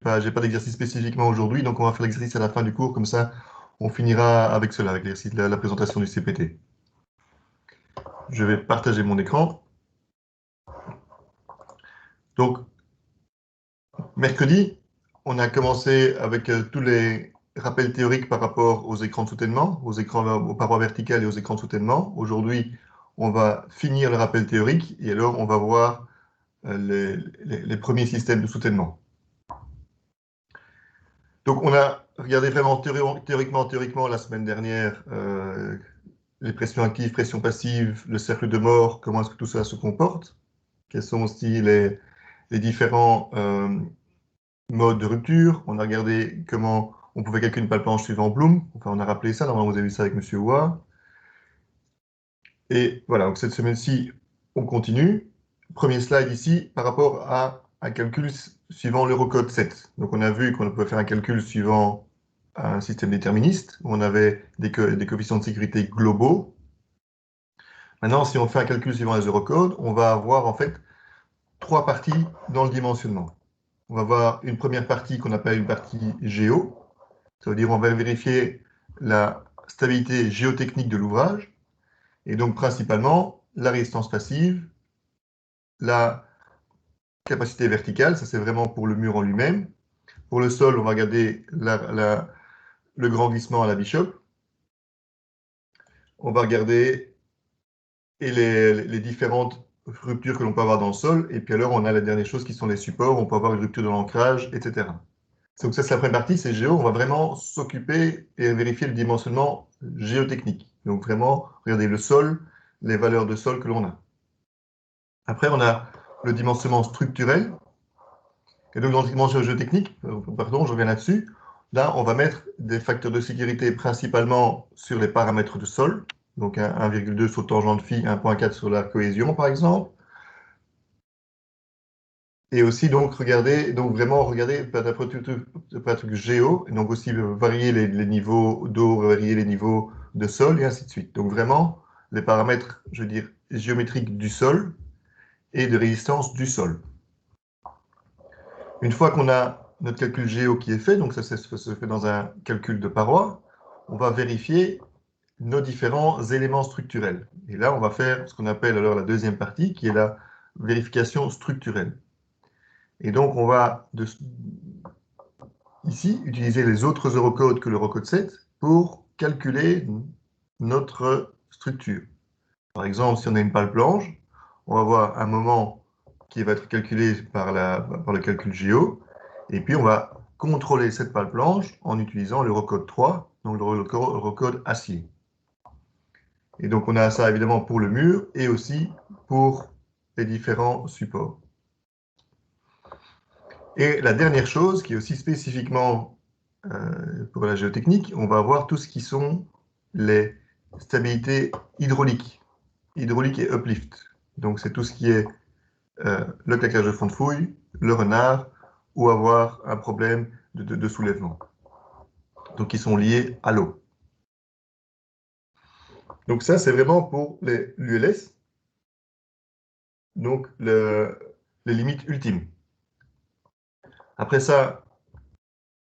j'ai pas d'exercice spécifiquement aujourd'hui, donc on va faire l'exercice à la fin du cours, comme ça on finira avec cela, avec l'exercice de la présentation du CPT. Je vais partager mon écran. Donc, mercredi, on a commencé avec tous les rappels théoriques par rapport aux écrans de soutènement, aux parois verticales et aux écrans de soutènement. Aujourd'hui, on va finir le rappel théorique et alors on va voir les premiers systèmes de soutènement. Donc, on a regardé vraiment théoriquement la semaine dernière les pressions actives, pressions passives, le cercle de Mohr, comment est-ce que tout ça se comporte, quels sont aussi les différents modes de rupture. On a regardé comment on pouvait calculer une pale-planche suivant Bloom. Enfin, on a rappelé ça, normalement vous avez vu ça avec M. Houard. Et voilà, donc cette semaine-ci, on continue. Premier slide ici, par rapport à un calcul suivant l'Eurocode 7. Donc on a vu qu'on pouvait faire un calcul suivant un système déterministe, où on avait des coefficients de sécurité globaux. Maintenant, si on fait un calcul suivant les Eurocodes, on va avoir en fait trois parties dans le dimensionnement. On va avoir une première partie qu'on appelle une partie géo. Ça veut dire qu'on va vérifier la stabilité géotechnique de l'ouvrage, et donc principalement la résistance passive, la capacité verticale, ça c'est vraiment pour le mur en lui-même. Pour le sol, on va regarder le grand glissement à la Bishop. On va regarder les différentes ruptures que l'on peut avoir dans le sol. Et puis alors, on a les dernières choses qui sont les supports. On peut avoir une rupture de l'ancrage, etc. Donc ça, c'est la première partie, c'est géo. On va vraiment s'occuper et vérifier le dimensionnement géotechnique. Donc vraiment, regarder le sol, les valeurs de sol que l'on a. Après, on a le dimensionnement structurel. Et donc, dans le dimensionnement géotechnique, pardon, je reviens là-dessus. Là, on va mettre des facteurs de sécurité principalement sur les paramètres de sol. Donc 1,2 sur tangente phi, 1,4 sur la cohésion, par exemple. Et aussi, donc, vraiment regarder, pas un truc géo, et donc aussi varier les niveaux d'eau, varier les niveaux de sol, et ainsi de suite. Donc, vraiment, les paramètres, je veux dire, géométriques du sol et de résistance du sol. Une fois qu'on a notre calcul géo qui est fait, donc ça se fait dans un calcul de paroi, on va vérifier nos différents éléments structurels. Et là, on va faire ce qu'on appelle alors la deuxième partie, qui est la vérification structurelle. Et donc, on va ici utiliser les autres eurocodes que l'Eurocode 7 pour calculer notre structure. Par exemple, si on a une pale planche, on va avoir un moment qui va être calculé par le calcul géo, et puis on va contrôler cette pale planche en utilisant l'Eurocode 3, donc l'Eurocode acier. Et donc on a ça évidemment pour le mur et aussi pour les différents supports. Et la dernière chose, qui est aussi spécifiquement pour la géotechnique, on va avoir tout ce qui sont les stabilités hydrauliques et uplift. Donc c'est tout ce qui est le claquage de fond de fouille, le renard, ou avoir un problème de soulèvement. Donc qui sont liés à l'eau. Donc ça, c'est vraiment pour l'ULS, donc les limites ultimes. Après ça,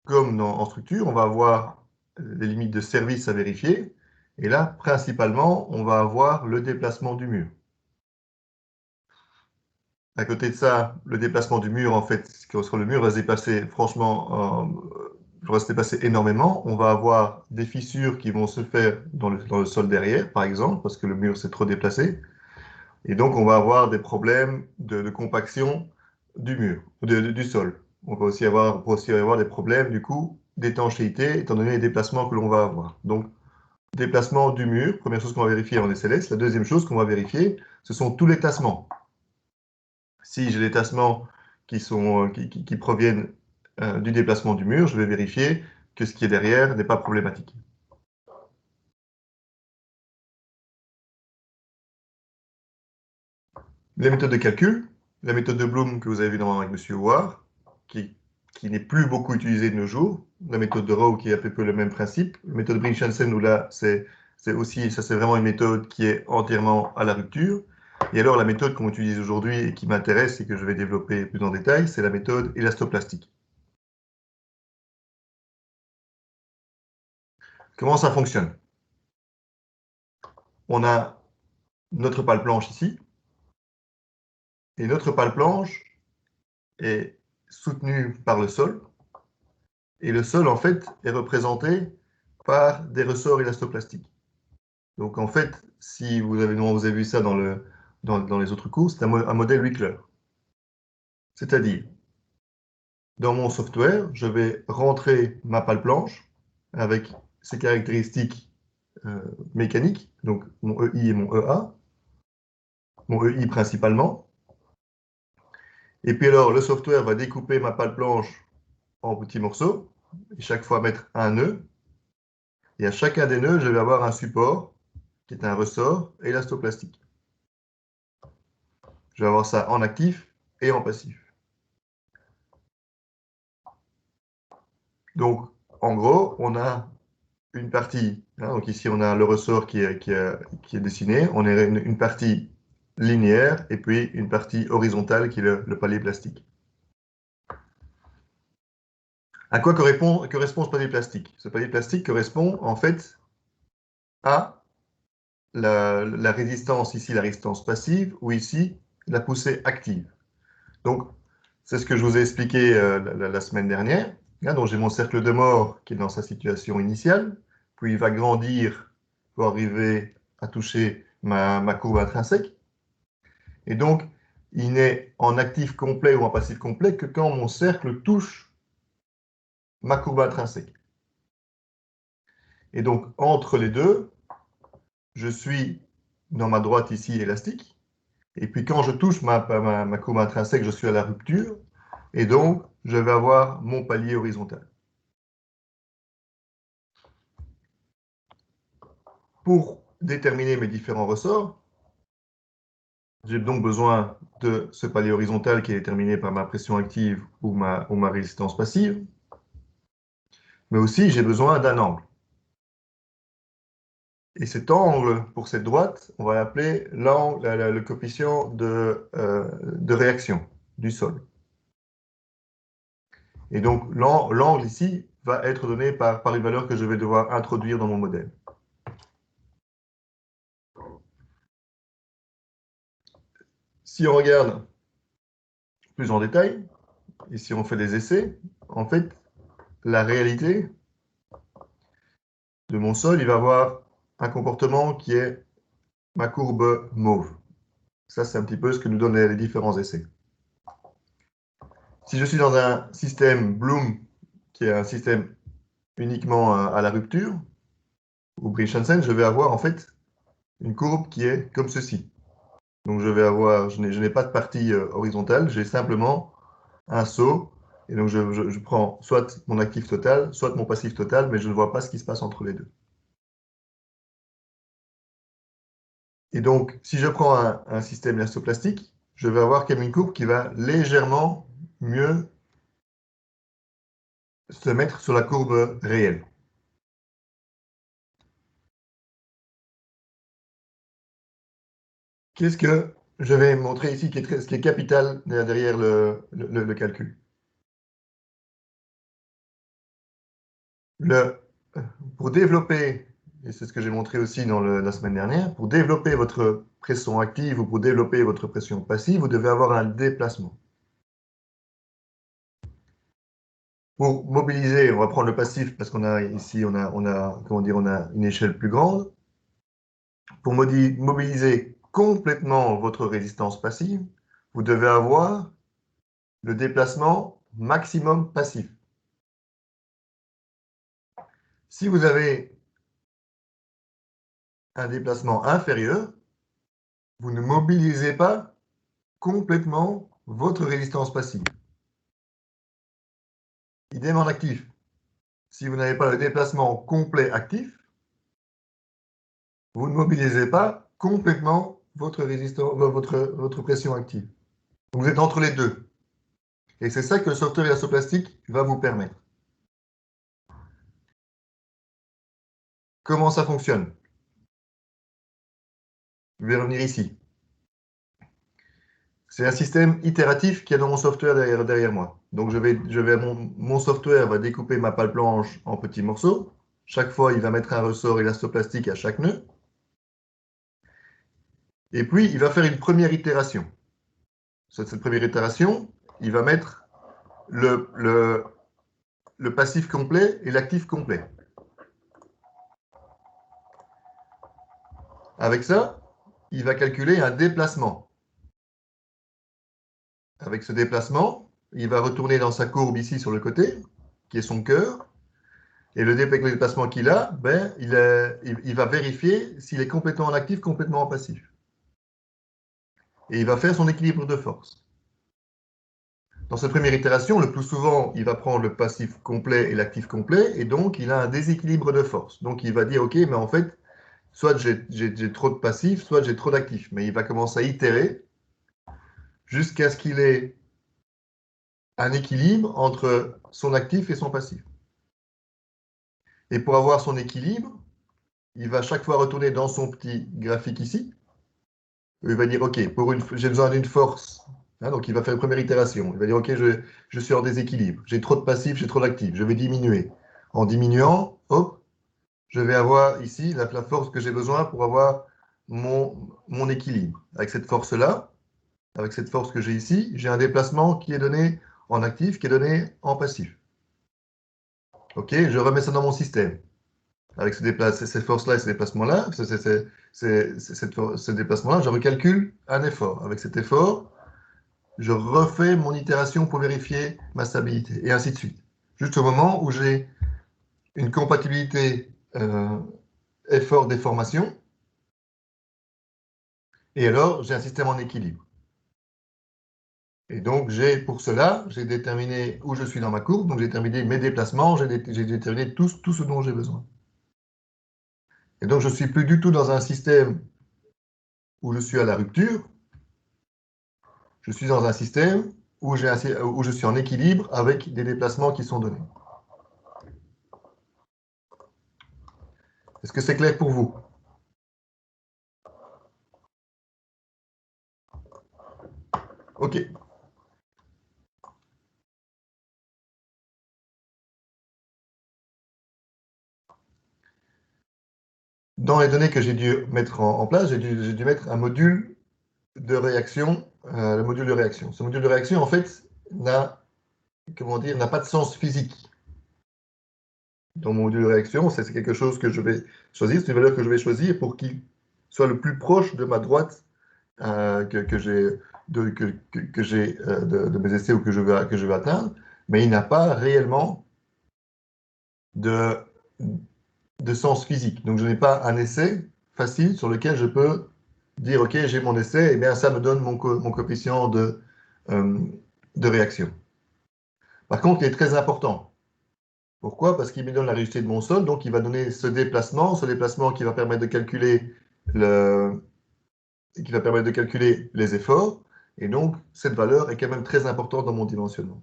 comme en structure, on va avoir les limites de service à vérifier. Et là, principalement, on va avoir le déplacement du mur. À côté de ça, le déplacement du mur, en fait, sur le mur va se dépasser, franchement, va se dépasser énormément. On va avoir des fissures qui vont se faire dans le sol derrière, par exemple, parce que le mur s'est trop déplacé. Et donc, on va avoir des problèmes de compaction du mur, du sol. On va aussi avoir des problèmes, du coup, d'étanchéité, étant donné les déplacements que l'on va avoir. Donc, déplacement du mur, première chose qu'on va vérifier en SLS. La deuxième chose qu'on va vérifier, ce sont tous les tassements. Si j'ai des tassements qui proviennent du déplacement du mur, je vais vérifier que ce qui est derrière n'est pas problématique. Les méthodes de calcul, la méthode de Bloom que vous avez vue normalement avec M. Houard, qui n'est plus beaucoup utilisée de nos jours, la méthode de Rowe qui est à peu près le même principe, la méthode Brink-Jansen où là c'est aussi, ça c'est vraiment une méthode qui est entièrement à la rupture. Et alors la méthode qu'on utilise aujourd'hui et qui m'intéresse et que je vais développer plus en détail, c'est la méthode élastoplastique. Comment ça fonctionne? On a notre pale planche ici, et notre pale planche est soutenue par le sol, et le sol, en fait, est représenté par des ressorts élastoplastiques. Donc, en fait, si vous avez vu ça dans les autres cours, c'est un modèle Wickler. C'est-à-dire, dans mon software, je vais rentrer ma pale planche avec ses caractéristiques mécaniques, donc mon EI et mon EA, mon EI principalement. Et puis alors, le software va découper ma pale planche en petits morceaux, et chaque fois mettre un nœud. Et à chacun des nœuds, je vais avoir un support, qui est un ressort élastoplastique. Je vais avoir ça en actif et en passif. Donc, en gros, on a une partie, donc ici on a le ressort qui est dessiné, on a une partie linéaire et puis une partie horizontale qui est le palier plastique. À quoi correspond ce palier plastique? Ce palier plastique correspond en fait à la résistance, ici la résistance passive, ou ici la poussée active. Donc, c'est ce que je vous ai expliqué la semaine dernière. Donc, j'ai mon cercle de Moore qui est dans sa situation initiale, puis il va grandir pour arriver à toucher ma courbe intrinsèque. Et donc, il n'est en actif complet ou en passif complet que quand mon cercle touche ma courbe intrinsèque. Et donc, entre les deux, je suis dans ma droite ici élastique. Et puis, quand je touche ma courbe intrinsèque, je suis à la rupture. Et donc, je vais avoir mon palier horizontal. Pour déterminer mes différents ressorts, j'ai donc besoin de ce palier horizontal qui est déterminé par ma pression active ou ma résistance passive. Mais aussi, j'ai besoin d'un angle. Et cet angle, pour cette droite, on va l'appeler le coefficient de réaction du sol. Et donc, l'angle ici va être donné par une valeur que je vais devoir introduire dans mon modèle. Si on regarde plus en détail, et si on fait des essais, en fait, la réalité de mon sol, il va avoir un comportement qui est ma courbe mauve. Ça, c'est un petit peu ce que nous donnent les différents essais. Si je suis dans un système Bloom, qui est un système uniquement à la rupture, ou Brise-Hansen, je vais avoir en fait une courbe qui est comme ceci. Donc je n'ai pas de partie horizontale, j'ai simplement un saut, et donc je prends soit mon actif total, soit mon passif total, mais je ne vois pas ce qui se passe entre les deux. Et donc, si je prends un système élastoplastique, je vais avoir comme une courbe qui va légèrement mieux se mettre sur la courbe réelle. Qu'est-ce que je vais montrer ici, ce qui est capital derrière le calcul? Pour développer, et c'est ce que j'ai montré aussi la semaine dernière, pour développer votre pression active ou pour développer votre pression passive, vous devez avoir un déplacement. Pour mobiliser, on va prendre le passif parce qu'on a ici, on a une échelle plus grande. Pour mobiliser complètement votre résistance passive, vous devez avoir le déplacement maximum passif. Si vous avez un déplacement inférieur, vous ne mobilisez pas complètement votre résistance passive. Idem en actif. Si vous n'avez pas le déplacement complet actif, vous ne mobilisez pas complètement votre pression active. Vous êtes entre les deux. Et c'est ça que le software élastoplastique va vous permettre. Comment ça fonctionne? Je vais revenir ici. C'est un système itératif qui est dans mon software derrière moi. Donc mon software va découper ma pale planche en petits morceaux. Chaque fois, il va mettre un ressort élastoplastique à chaque nœud. Et puis, il va faire une première itération. Cette première itération, il va mettre le passif complet et l'actif complet. Avec ça, il va calculer un déplacement. Avec ce déplacement, il va retourner dans sa courbe ici sur le côté, qui est son cœur. Et le déplacement qu'il a, ben, il va vérifier s'il est complètement en actif, complètement en passif. Et il va faire son équilibre de force. Dans cette première itération, le plus souvent, il va prendre le passif complet et l'actif complet, et donc il a un déséquilibre de force. Donc il va dire, OK, mais en fait, soit j'ai trop de passif, soit j'ai trop d'actif. Mais il va commencer à itérer jusqu'à ce qu'il ait un équilibre entre son actif et son passif. Et pour avoir son équilibre, il va chaque fois retourner dans son petit graphique ici. Il va dire, OK, j'ai besoin d'une force. Hein, donc, il va faire une première itération. Il va dire, OK, je suis en déséquilibre. J'ai trop de passif, j'ai trop d'actif. Je vais diminuer. En diminuant, hop, je vais avoir ici la force que j'ai besoin pour avoir mon équilibre. Avec cette force-là, avec cette force que j'ai ici, j'ai un déplacement qui est donné en actif, qui est donné en passif. OK, je remets ça dans mon système. Avec ces forces-là et ces déplacements-là, ce déplacement-là, je recalcule un effort. Avec cet effort, je refais mon itération pour vérifier ma stabilité, et ainsi de suite. Juste au moment où j'ai une compatibilité effort-déformation, et alors j'ai un système en équilibre. Et donc, pour cela, j'ai déterminé où je suis dans ma courbe, donc j'ai déterminé mes déplacements, j'ai déterminé tout ce dont j'ai besoin. Et donc, je ne suis plus du tout dans un système où je suis à la rupture, je suis dans un système où je suis en équilibre avec des déplacements qui sont donnés. Est-ce que c'est clair pour vous? OK. Dans les données que j'ai dû mettre en place, j'ai dû mettre un module de réaction, le module de réaction. Ce module de réaction, en fait, n'a pas de sens physique. Dans mon module de réaction, c'est quelque chose que je vais choisir, c'est une valeur que je vais choisir pour qu'il soit le plus proche de ma droite que j'ai de mes essais ou que je veux atteindre, mais il n'a pas réellement de sens physique. Donc je n'ai pas un essai facile sur lequel je peux dire, OK, j'ai mon essai, et bien ça me donne mon coefficient de réaction. Par contre, il est très important. Pourquoi? Parce qu'il me donne la rigidité de mon sol, donc il va donner ce déplacement qui va permettre de calculer les efforts, et donc cette valeur est quand même très importante dans mon dimensionnement.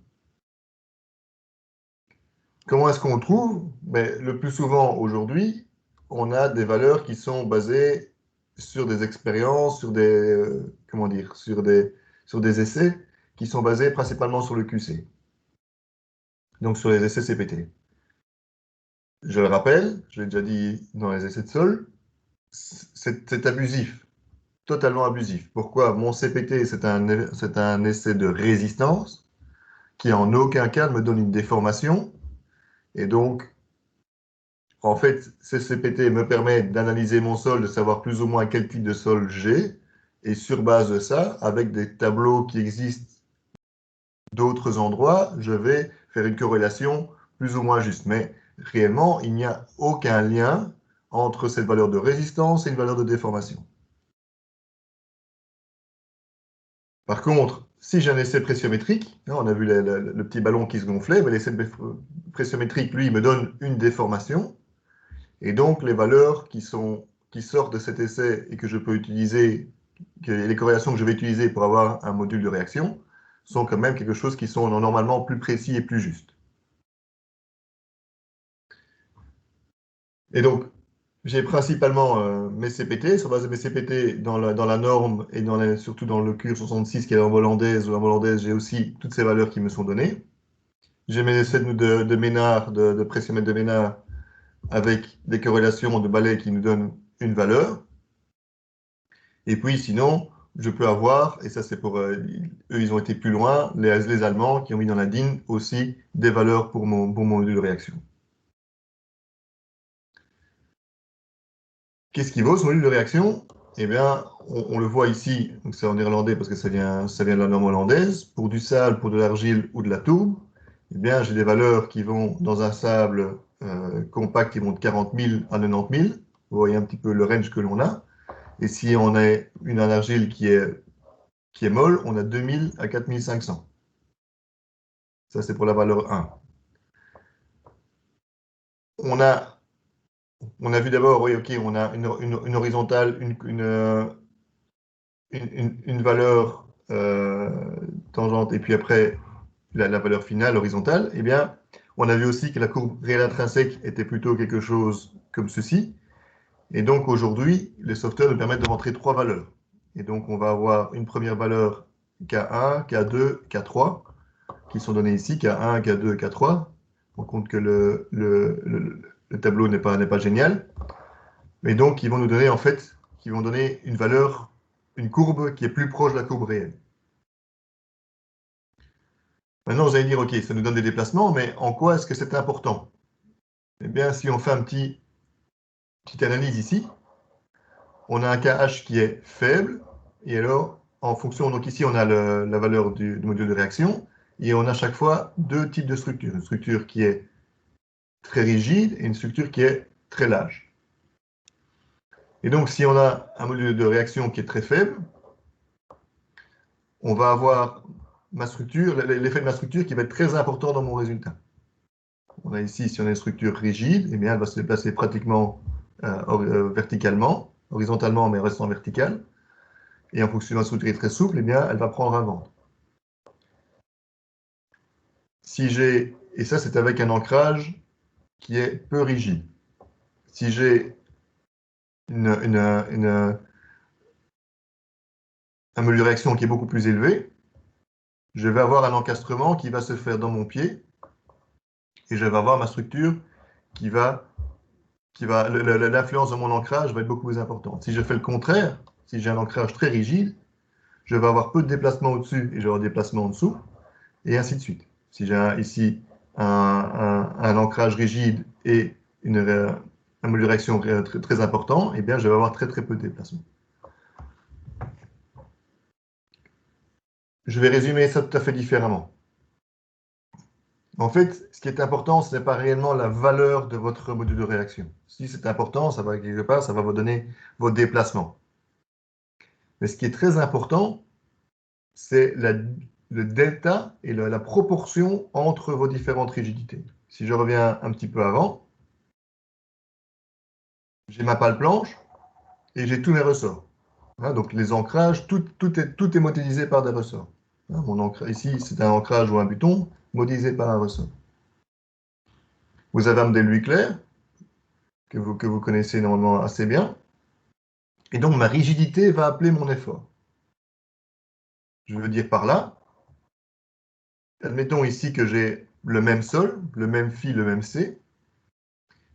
Comment est-ce qu'on le trouve? Le plus souvent aujourd'hui, on a des valeurs qui sont basées sur des expériences, sur des essais qui sont basés principalement sur le QC, donc sur les essais CPT. Je le rappelle, je l'ai déjà dit dans les essais de sol, c'est abusif, totalement abusif. Pourquoi? Mon CPT, c'est un essai de résistance qui en aucun cas ne me donne une déformation, et donc en fait, ce CPT me permet d'analyser mon sol, de savoir plus ou moins quel type de sol j'ai, et sur base de ça, avec des tableaux qui existent d'autres endroits, je vais faire une corrélation plus ou moins juste. Mais réellement, il n'y a aucun lien entre cette valeur de résistance et une valeur de déformation. Par contre, si j'ai un essai pressiométrique, on a vu le petit ballon qui se gonflait, mais l'essai pressiométrique, lui, me donne une déformation. Et donc, les valeurs qui sortent de cet essai et que je peux utiliser, les corrélations que je vais utiliser pour avoir un module de réaction, sont quand même quelque chose qui sont normalement plus précis et plus justes. Et donc, j'ai principalement mes CPT, sur base de mes CPT dans la norme et surtout dans le CUR 66 qui est en hollandaise, ou en hollandaise, j'ai aussi toutes ces valeurs qui me sont données. J'ai mes essais de Ménard, de pressiomètre de Ménard, avec des corrélations de balais qui nous donnent une valeur. Et puis sinon, je peux avoir, et ça c'est pour eux, ils ont été plus loin, les Allemands qui ont mis dans la DIN aussi des valeurs pour mon module de réaction. Qu'est-ce qui vaut ce module de réaction? Eh bien, on le voit ici, c'est en néerlandais parce que ça vient de la norme hollandaise. Pour du sable, pour de l'argile ou de la tourbe, eh bien, j'ai des valeurs qui vont dans un sable compact qui vont de 40 000 à 90 000. Vous voyez un petit peu le range que l'on a. Et si on a une argile qui est molle, on a 2000 à 4500. Ça, c'est pour la valeur 1. On a vu d'abord, oui, ok, on a une horizontale, une valeur tangente, et puis après la valeur finale horizontale. Eh bien, on a vu aussi que la courbe réelle intrinsèque était plutôt quelque chose comme ceci. Et donc, aujourd'hui, les softwares nous permettent de rentrer 3 valeurs. Et donc, on va avoir une première valeur K1, K2, K3, qui sont données ici, K1, K2, K3. On compte que le tableau n'est pas génial. Mais donc, ils vont nous donner, en fait, une valeur, une courbe qui est plus proche de la courbe réelle. Maintenant, vous allez dire, OK, ça nous donne des déplacements, mais en quoi est-ce que c'est important? Eh bien, si on fait une petite analyse ici, on a un KH qui est faible, et alors, en fonction, donc ici, on a la valeur du module de réaction, et on a chaque fois 2 types de structures. Une structure qui est très rigide et une structure qui est très large. Et donc, si on a un module de réaction qui est très faible, on va avoir ma structure, l'effet de ma structure qui va être très important dans mon résultat. On a ici, si on a une structure rigide, eh bien, elle va se déplacer pratiquement verticalement, horizontalement, mais restant verticale. Et en fonction de la structure est très souple, eh bien, elle va prendre un vent. Si j'ai, et ça, c'est avec un ancrage qui est peu rigide. Si j'ai un module de réaction qui est beaucoup plus élevé, je vais avoir un encastrement qui va se faire dans mon pied, et je vais avoir ma structure l'influence de mon ancrage va être beaucoup plus importante. Si je fais le contraire, si j'ai un ancrage très rigide, je vais avoir peu de déplacement au-dessus et je vais avoir des déplacements en dessous, et ainsi de suite. Si j'ai ici un ancrage rigide et un module de réaction très, très important, eh bien, je vais avoir très peu de déplacement. Je vais résumer ça tout à fait différemment. En fait, ce qui est important, ce n'est pas réellement la valeur de votre module de réaction. Si c'est important, ça va quelque part, ça va vous donner votre déplacement. Mais ce qui est très important, c'est le delta et la proportion entre vos différentes rigidités. Si je reviens un petit peu avant, j'ai ma pale planche et j'ai tous mes ressorts. Hein, donc les ancrages, tout est modélisé par des ressorts. Hein, ici, c'est un ancrage ou un buton modélisé par un ressort. Vous avez un modèle Louis Clair que vous connaissez normalement assez bien. Et donc ma rigidité va appeler mon effort. Je veux dire par là, admettons ici que j'ai le même sol, le même phi, le même C,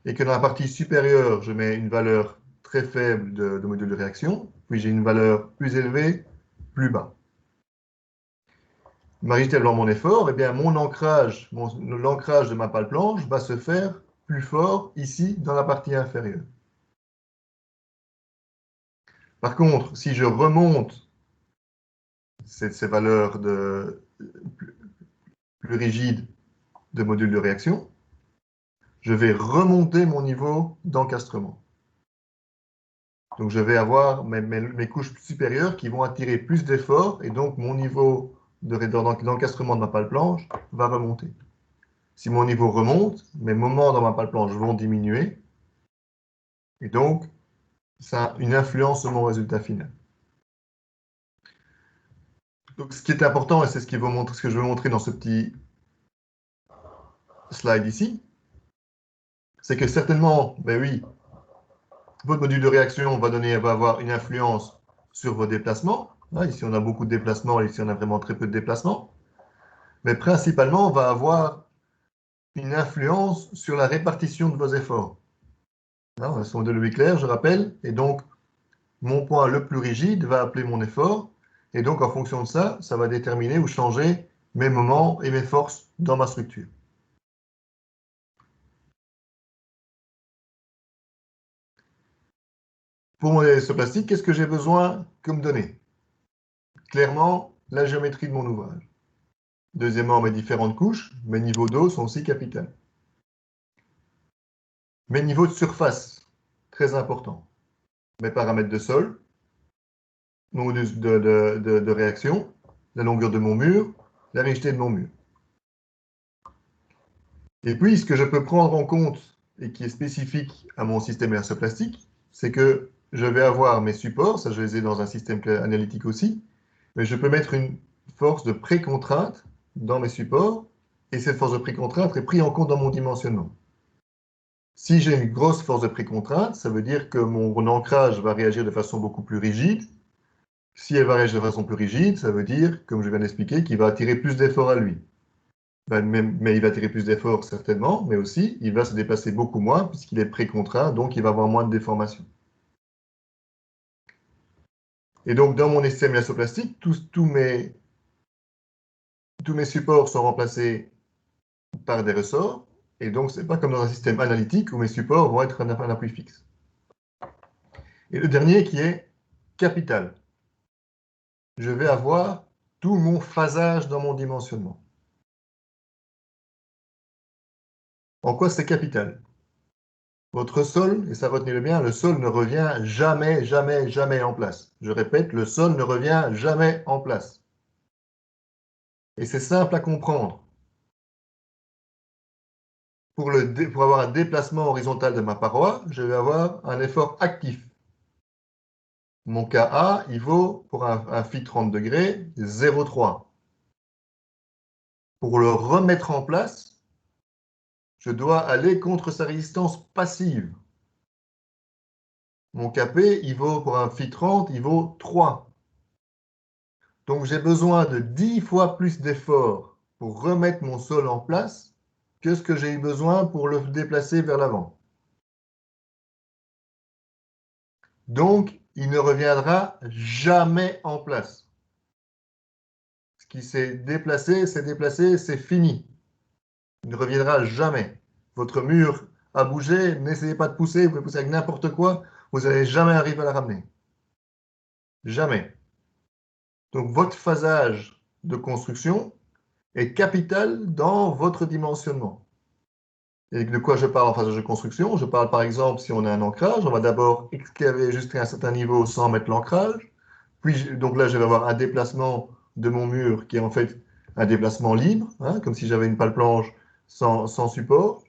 et que dans la partie supérieure, je mets une valeur très faible de module de réaction, puis j'ai une valeur plus élevée, plus bas. Ma rigidité dans mon effort, eh bien mon ancrage, l'ancrage de ma pale planche va se faire plus fort ici dans la partie inférieure. Par contre, si je remonte ces valeurs plus rigides de module de réaction, je vais remonter mon niveau d'encastrement. Donc je vais avoir mes couches supérieures qui vont attirer plus d'efforts et donc mon niveau d'encastrement de ma pale planche va remonter. Si mon niveau remonte, mes moments dans ma pale planche vont diminuer et donc ça a une influence sur mon résultat final. Donc ce qui est important, et c'est ce que je veux montrer dans ce petit slide ici, c'est que certainement, ben oui, votre module de réaction va avoir une influence sur vos déplacements. Là, ici, on a beaucoup de déplacements, ici, on a vraiment très peu de déplacements. Mais principalement, on va avoir une influence sur la répartition de vos efforts. Hein, ce modèle de Wickler, je rappelle, et donc mon point le plus rigide va appeler mon effort, et donc en fonction de ça, ça va déterminer ou changer mes moments et mes forces dans ma structure. Pour mon modèle plastique, qu'est-ce que j'ai besoin comme données? Clairement, la géométrie de mon ouvrage. Deuxièmement, mes différentes couches, mes niveaux d'eau sont aussi capitales. Mes niveaux de surface, très important. Mes paramètres de sol, mon modus de réaction, la longueur de mon mur, la rigidité de mon mur. Et puis, ce que je peux prendre en compte et qui est spécifique à mon système élastomère, c'est que je vais avoir mes supports, ça je les ai dans un système analytique aussi, mais je peux mettre une force de précontrainte dans mes supports, et cette force de précontrainte est prise en compte dans mon dimensionnement. Si j'ai une grosse force de précontrainte, ça veut dire que mon ancrage va réagir de façon beaucoup plus rigide. Si elle va réagir de façon plus rigide, ça veut dire, comme je viens d'expliquer, qu'il va attirer plus d'efforts à lui. Mais il va attirer plus d'efforts, certainement, mais aussi, il va se déplacer beaucoup moins, puisqu'il est précontraint, donc il va avoir moins de déformation. Et donc, dans mon système élastoplastique, tous mes supports sont remplacés par des ressorts, et donc, ce n'est pas comme dans un système analytique où mes supports vont être un appui fixe. Et le dernier qui est capital. Je vais avoir tout mon phasage dans mon dimensionnement. En quoi c'est capital? Votre sol, et ça retenez-le bien, le sol ne revient jamais, jamais, jamais en place. Je répète, le sol ne revient jamais en place. Et c'est simple à comprendre. Pour avoir un déplacement horizontal de ma paroi, je vais avoir un effort actif. Mon Ka, il vaut, pour un phi 30 degrés, 0,3. Pour le remettre en place, je dois aller contre sa résistance passive. Mon Kp, il vaut, pour un phi 30, il vaut 3. Donc j'ai besoin de 10 fois plus d'efforts pour remettre mon sol en place que ce que j'ai eu besoin pour le déplacer vers l'avant. Donc, il ne reviendra jamais en place. Ce qui s'est déplacé, c'est fini. Il ne reviendra jamais. Votre mur a bougé, n'essayez pas de pousser, vous pouvez pousser avec n'importe quoi, vous n'allez jamais arriver à la ramener. Jamais. Donc votre phasage de construction est capital dans votre dimensionnement. Et de quoi je parle en phasage de construction? Je parle par exemple si on a un ancrage, on va d'abord excaver jusqu'à un certain niveau sans mettre l'ancrage. Puis donc là, je vais avoir un déplacement de mon mur qui est en fait un déplacement libre, hein, comme si j'avais une pale planche sans support.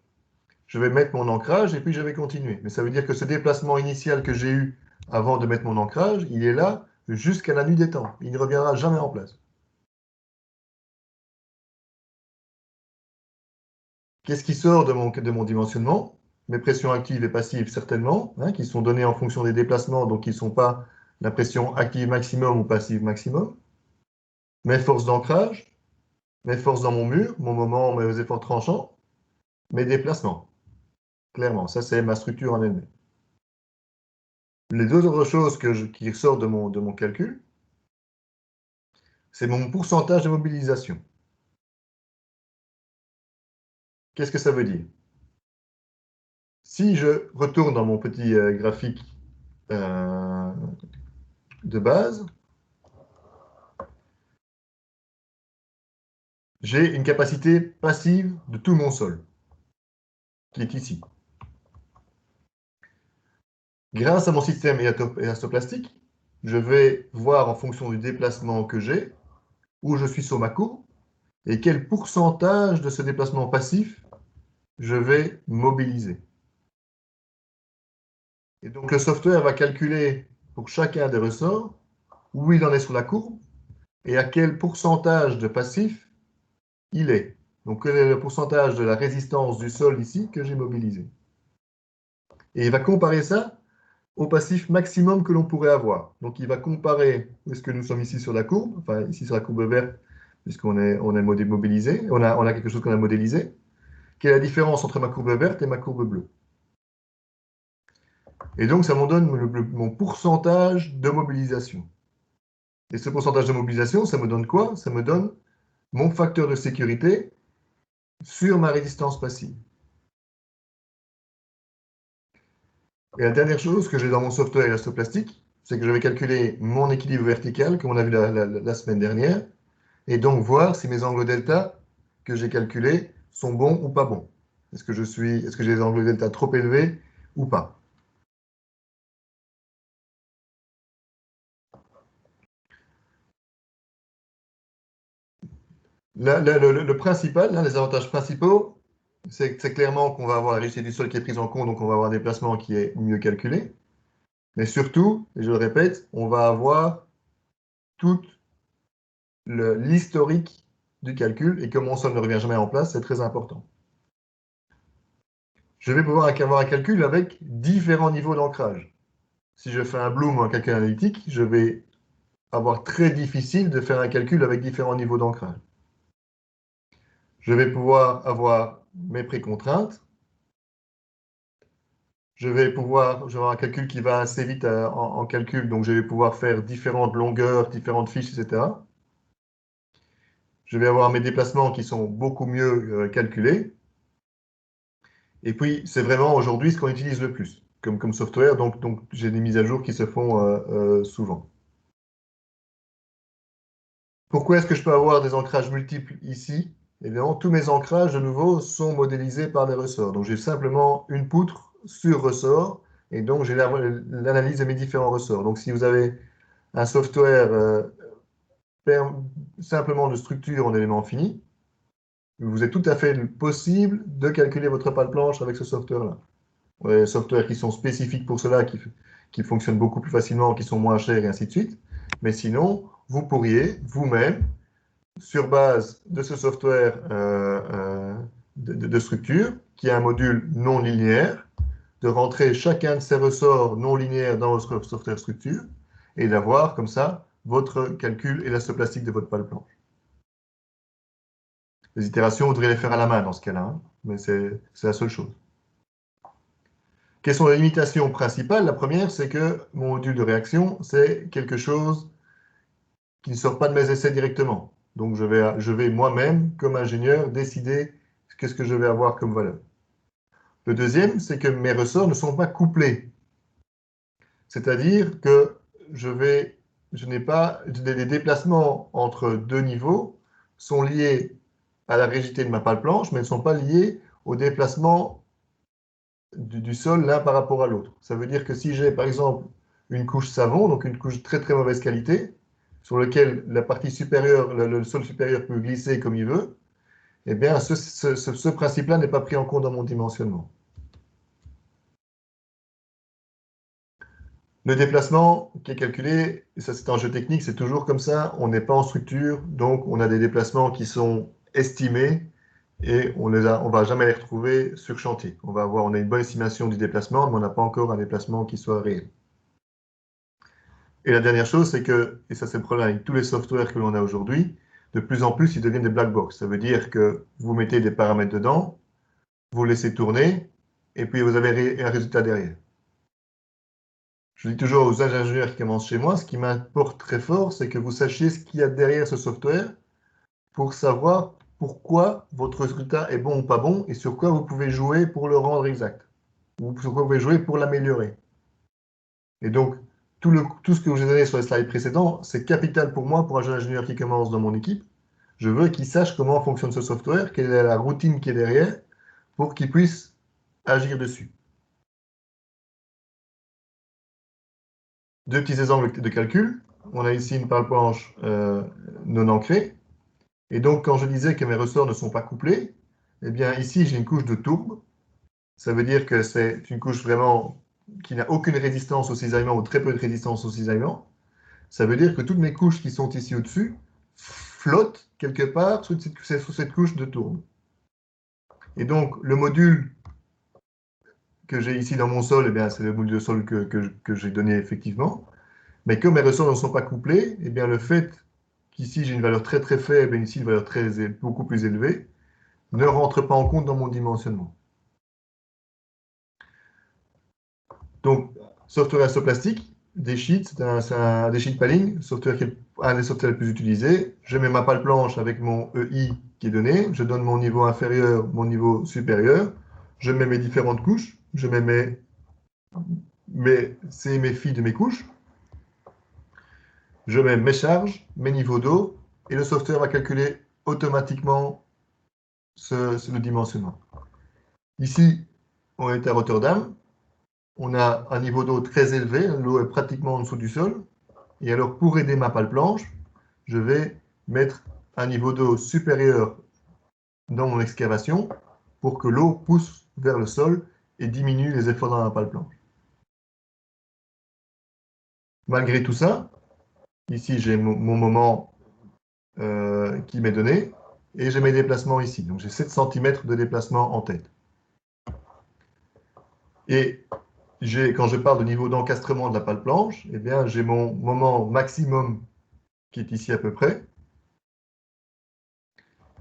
Je vais mettre mon ancrage et puis je vais continuer. Mais ça veut dire que ce déplacement initial que j'ai eu avant de mettre mon ancrage, il est là jusqu'à la nuit des temps. Il ne reviendra jamais en place. Qu'est-ce qui sort de mon dimensionnement? Mes pressions actives et passives, certainement, hein, qui sont données en fonction des déplacements, donc qui ne sont pas la pression active maximum ou passive maximum. Mes forces d'ancrage, mes forces dans mon mur, mon moment, mes efforts tranchants, mes déplacements. Clairement, ça c'est ma structure en elle-même. Les deux autres choses qui sortent de mon calcul, c'est mon pourcentage de mobilisation. Qu'est-ce que ça veut dire? Si je retourne dans mon petit graphique de base, j'ai une capacité passive de tout mon sol, qui est ici. Grâce à mon système élastoplastique, je vais voir en fonction du déplacement que j'ai, où je suis sur ma courbe, et quel pourcentage de ce déplacement passif je vais mobiliser. Et donc le software va calculer pour chacun des ressorts où il en est sur la courbe et à quel pourcentage de passif il est. Donc quel est le pourcentage de la résistance du sol ici que j'ai mobilisé. Et il va comparer ça au passif maximum que l'on pourrait avoir. Donc il va comparer, où est-ce que nous sommes ici sur la courbe, enfin ici sur la courbe verte, puisqu'on est mobilisé, on a quelque chose qu'on a modélisé. Quelle est la différence entre ma courbe verte et ma courbe bleue? Et donc, ça me donne mon pourcentage de mobilisation. Et ce pourcentage de mobilisation, ça me donne quoi? Ça me donne mon facteur de sécurité sur ma résistance passive. Et la dernière chose que j'ai dans mon software élastoplastique, c'est que je vais calculer mon équilibre vertical, comme on a vu la semaine dernière, et donc voir si mes angles delta que j'ai calculés sont bons ou pas bons. Est-ce que j'ai des angles delta trop élevés ou pas? Le principal, les avantages principaux, c'est clairement qu'on va avoir la rigidité du sol qui est prise en compte, donc on va avoir un déplacement qui est mieux calculé. Mais surtout, et je le répète, on va avoir tout l'historique du calcul, et comme mon sol ne revient jamais en place, c'est très important. Je vais pouvoir avoir un calcul avec différents niveaux d'ancrage. Si je fais un Bloom ou un calcul analytique, je vais avoir très difficile de faire un calcul avec différents niveaux d'ancrage. Je vais pouvoir avoir mes précontraintes. Je vais avoir un calcul qui va assez vite en calcul, donc je vais pouvoir faire différentes longueurs, différentes fiches, etc. Je vais avoir mes déplacements qui sont beaucoup mieux calculés. Et puis, c'est vraiment aujourd'hui ce qu'on utilise le plus comme software, donc j'ai des mises à jour qui se font souvent. Pourquoi est-ce que je peux avoir des ancrages multiples ici? Évidemment, tous mes ancrages, de nouveau, sont modélisés par des ressorts. Donc, j'ai simplement une poutre sur ressort, et donc j'ai l'analyse de mes différents ressorts. Donc, si vous avez un software simplement de structure en éléments finis, vous êtes tout à fait possible de calculer votre pale planche avec ce software-là. Des softwares qui sont spécifiques pour cela, qui fonctionnent beaucoup plus facilement, qui sont moins chers, et ainsi de suite. Mais sinon, vous pourriez vous-même, sur base de ce software de structure, qui est un module non linéaire, de rentrer chacun de ces ressorts non linéaires dans votre software structure et d'avoir comme ça votre calcul élastoplastique de votre pale planche. Les itérations, vous devriez les faire à la main dans ce cas-là, hein, mais c'est la seule chose. Quelles sont les limitations principales? La première, c'est que mon module de réaction, c'est quelque chose qui ne sort pas de mes essais directement. Donc, je vais moi-même, comme ingénieur, décider qu'est-ce que je vais avoir comme valeur. Le deuxième, c'est que mes ressorts ne sont pas couplés. C'est-à-dire que je n'ai pas les déplacements entre deux niveaux sont liés à la rigidité de ma pale planche, mais ne sont pas liés au déplacement du sol l'un par rapport à l'autre. Ça veut dire que si j'ai par exemple une couche savon, donc une couche très très mauvaise qualité, sur lequel la partie supérieure, le sol supérieur peut glisser comme il veut, eh bien ce principe-là n'est pas pris en compte dans mon dimensionnement. Le déplacement qui est calculé, et ça c'est un jeu technique, c'est toujours comme ça, on n'est pas en structure, donc on a des déplacements qui sont estimés et on va jamais les retrouver sur chantier. On a une bonne estimation du déplacement, mais on n'a pas encore un déplacement qui soit réel. Et la dernière chose, c'est que, et ça c'est le problème avec tous les softwares que l'on a aujourd'hui, de plus en plus ils deviennent des black box. Ça veut dire que vous mettez des paramètres dedans, vous laissez tourner, et puis vous avez un résultat derrière. Je dis toujours aux ingénieurs qui commencent chez moi, ce qui m'importe très fort, c'est que vous sachiez ce qu'il y a derrière ce software pour savoir pourquoi votre résultat est bon ou pas bon et sur quoi vous pouvez jouer pour le rendre exact, ou sur quoi vous pouvez jouer pour l'améliorer. Et donc, tout ce que je vous ai donné sur les slides précédents, c'est capital pour moi, pour un jeune ingénieur qui commence dans mon équipe. Je veux qu'il sache comment fonctionne ce software, quelle est la routine qui est derrière, pour qu'il puisse agir dessus. Deux petits exemples de calcul. On a ici une pale planche non ancrée. Et donc, quand je disais que mes ressorts ne sont pas couplés, eh bien, ici, j'ai une couche de tourbe. Ça veut dire que c'est une couche vraiment qui n'a aucune résistance au cisaillement ou très peu de résistance au cisaillement. Ça veut dire que toutes mes couches qui sont ici au-dessus flottent quelque part sous cette couche de tourbe. Et donc, le module que j'ai ici dans mon sol, eh c'est le module de sol que j'ai donné effectivement. Mais comme mes ressorts ne sont pas couplés, eh bien, le fait qu'ici j'ai une valeur très très faible et ici une valeur beaucoup plus élevée, ne rentre pas en compte dans mon dimensionnement. Donc, Software elastoplastique, des sheets, des sheet padding, software qui est un des softwares les plus utilisés. Je mets ma pale planche avec mon EI qui est donné. Je donne mon niveau inférieur, mon niveau supérieur. Je mets mes différentes couches. Je mets mes C et mes phi de mes couches. Je mets mes charges, mes niveaux d'eau, et le software va calculer automatiquement le dimensionnement. Ici, on est à Rotterdam. On a un niveau d'eau très élevé. L'eau est pratiquement en dessous du sol. Et alors, pour aider ma pale planche, je vais mettre un niveau d'eau supérieur dans mon excavation pour que l'eau pousse vers le sol et diminue les efforts dans la pale planche. Malgré tout ça, ici j'ai mon moment qui m'est donné et j'ai mes déplacements ici. Donc j'ai 7 cm de déplacement en tête. Et quand je parle de niveau d'encastrement de la pale planche, eh bien j'ai mon moment maximum qui est ici à peu près,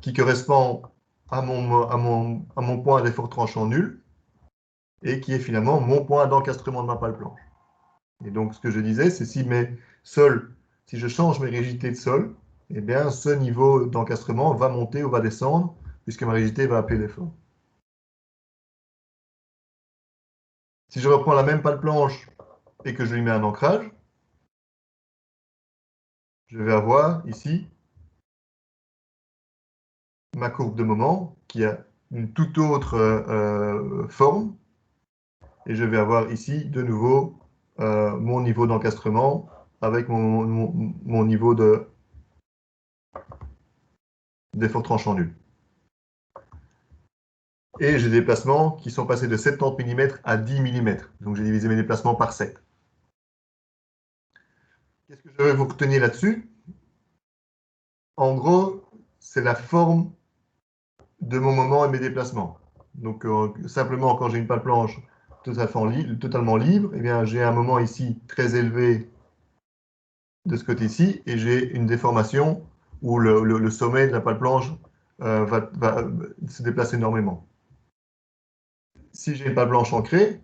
qui correspond à mon point d'effort tranchant nul et qui est finalement mon point d'encastrement de ma pale planche. Et donc, ce que je disais, c'est si je change mes rigidités de sol, eh bien, ce niveau d'encastrement va monter ou va descendre, puisque ma rigidité va appeler l'effort. Si je reprends la même pale planche et que je lui mets un ancrage, je vais avoir ici ma courbe de moment qui a une toute autre forme, et je vais avoir ici de nouveau mon niveau d'encastrement avec mon niveau d'effort tranchant nul. Et j'ai des déplacements qui sont passés de 70 mm à 10 mm. Donc j'ai divisé mes déplacements par 7. Qu'est-ce que je vais vous retenir là-dessus? En gros, c'est la forme de mon moment et mes déplacements. Donc simplement, quand j'ai une pale planche totalement libre, eh bien, j'ai un moment ici très élevé de ce côté-ci et j'ai une déformation où le sommet de la pale planche va se déplacer énormément. Si j'ai une pale planche ancrée,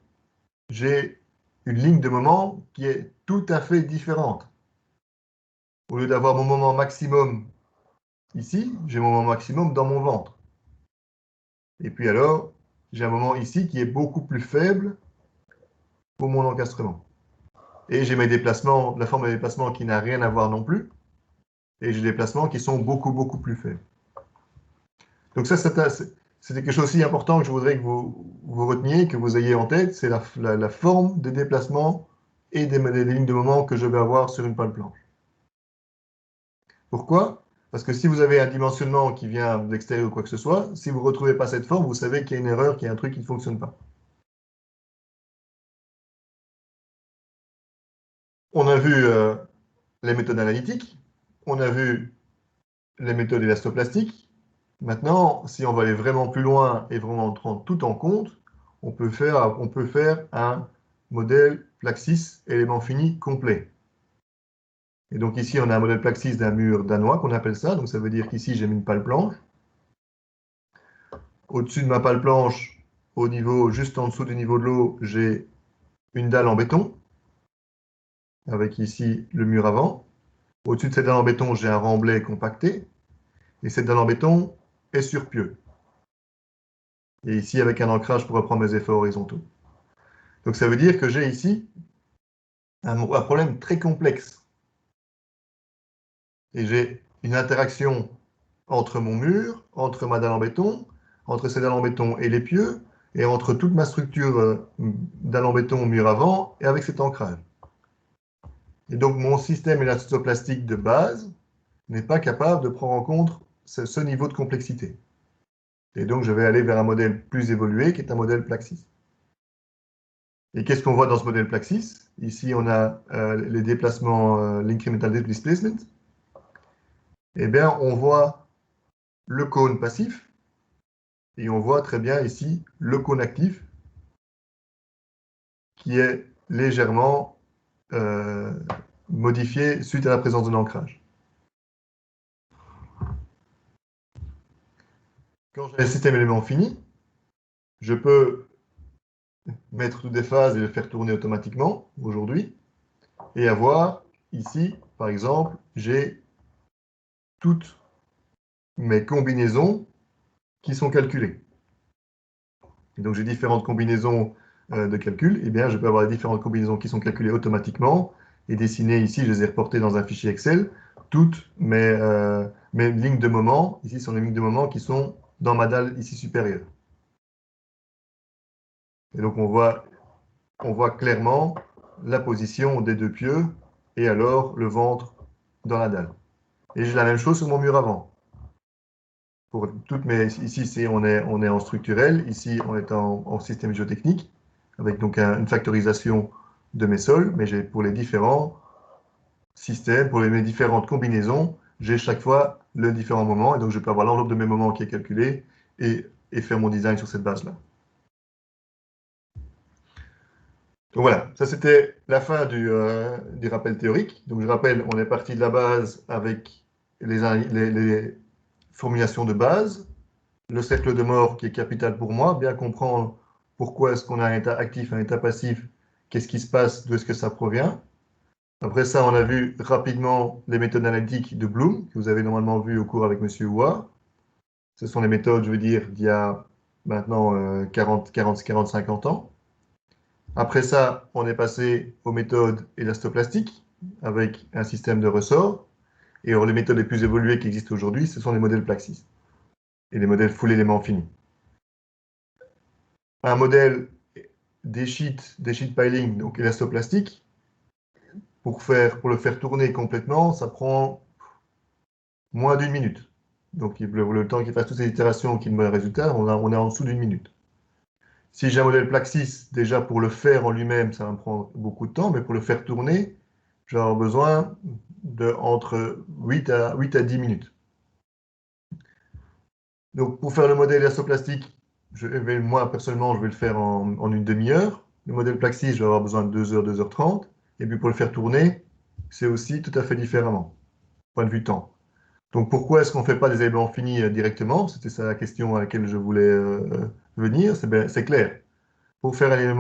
j'ai une ligne de moment qui est tout à fait différente. Au lieu d'avoir mon moment maximum ici, j'ai mon moment maximum dans mon ventre. Et puis alors, j'ai un moment ici qui est beaucoup plus faible pour mon encastrement. Et j'ai mes déplacements, la forme de déplacement qui n'a rien à voir non plus. Et j'ai des déplacements qui sont beaucoup plus faibles. Donc ça, c'est quelque chose aussi important que je voudrais que vous reteniez, que vous ayez en tête, c'est la forme des déplacements et des lignes de moment que je vais avoir sur une pale planche. Pourquoi? Parce que si vous avez un dimensionnement qui vient de l'extérieur ou quoi que ce soit, si vous ne retrouvez pas cette forme, vous savez qu'il y a une erreur, qu'il y a un truc qui ne fonctionne pas. On a vu les méthodes analytiques, on a vu les méthodes élastoplastiques. Maintenant, si on va aller vraiment plus loin et vraiment prendre tout en compte, on peut faire un modèle Plaxis élément fini complet. Et donc ici, on a un modèle Plaxis d'un mur danois qu'on appelle ça. Donc ça veut dire qu'ici, j'ai mis une pale planche. Au-dessus de ma pale planche, juste en dessous du niveau de l'eau, j'ai une dalle en béton, avec ici le mur avant. Au-dessus de cette dalle en béton, j'ai un remblai compacté. Et cette dalle en béton est sur pieux. Et ici, avec un ancrage pour reprendre mes effets horizontaux. Donc ça veut dire que j'ai ici un problème très complexe. Et j'ai une interaction entre mon mur, entre ma dalle en béton, entre ces dalles en béton et les pieux, et entre toute ma structure dalle en béton mur avant, et avec cet ancrage. Et donc mon système élastoplastique de base n'est pas capable de prendre en compte ce niveau de complexité. Et donc je vais aller vers un modèle plus évolué, qui est un modèle Plaxis. Et qu'est-ce qu'on voit dans ce modèle Plaxis? Ici, on a les déplacements, l'incremental displacement. Eh bien, on voit le cône passif, et on voit très bien ici le cône actif, qui est légèrement modifié suite à la présence de l'ancrage. Quand j'ai un système élément fini, je peux mettre toutes des phases et le faire tourner automatiquement aujourd'hui, et avoir ici, par exemple, j'ai toutes mes combinaisons qui sont calculées. Et donc j'ai différentes combinaisons de calcul, et bien je peux avoir différentes combinaisons qui sont calculées automatiquement et dessinées ici, je les ai reportées dans un fichier Excel, toutes mes lignes de moment, ici sont les lignes de moment qui sont dans ma dalle ici supérieure. Et donc on voit clairement la position des deux pieux et alors le ventre dans la dalle. Et j'ai la même chose sur mon mur avant. Pour toutes mes, ici on est en structurel, ici on est en système géotechnique, avec donc une factorisation de mes sols, mais j'ai pour les différents systèmes, pour mes différentes combinaisons, j'ai chaque fois le différent moment, et donc je peux avoir l'enveloppe de mes moments qui est calculée et faire mon design sur cette base-là. Donc voilà, ça c'était la fin du rappel théorique. Donc je rappelle, on est parti de la base avec les formulations de base, le cercle de mort qui est capital pour moi, bien comprendre pourquoi est-ce qu'on a un état actif, un état passif, qu'est-ce qui se passe, d'où est-ce que ça provient. Après ça, on a vu rapidement les méthodes analytiques de Bloom, que vous avez normalement vu au cours avec M. Houard. Ce sont les méthodes, je veux dire, d'il y a maintenant 50 ans. Après ça, on est passé aux méthodes élastoplastiques avec un système de ressort. Et alors, les méthodes les plus évoluées qui existent aujourd'hui, ce sont les modèles Plaxis et les modèles full éléments finis. Un modèle des sheet piling, donc élastoplastique, pour le faire tourner complètement, ça prend moins d'une minute. Donc le temps qu'il fasse toutes ces itérations qui me donne le résultat, on est en dessous d'une minute. Si j'ai un modèle Plaxis, déjà pour le faire en lui-même, ça va me prendre beaucoup de temps, mais pour le faire tourner, je vais avoir besoin de entre 8 à 10 minutes. Donc pour faire le modèle élastoplastique, moi personnellement, je vais le faire en une demi-heure. Le modèle Plaxis, je vais avoir besoin de 2 heures, 2h30. Et puis pour le faire tourner, c'est aussi tout à fait différemment, point de vue temps. Donc pourquoi est-ce qu'on ne fait pas des éléments finis directement? C'était ça la question à laquelle je voulais venir. C'est clair. Pour faire un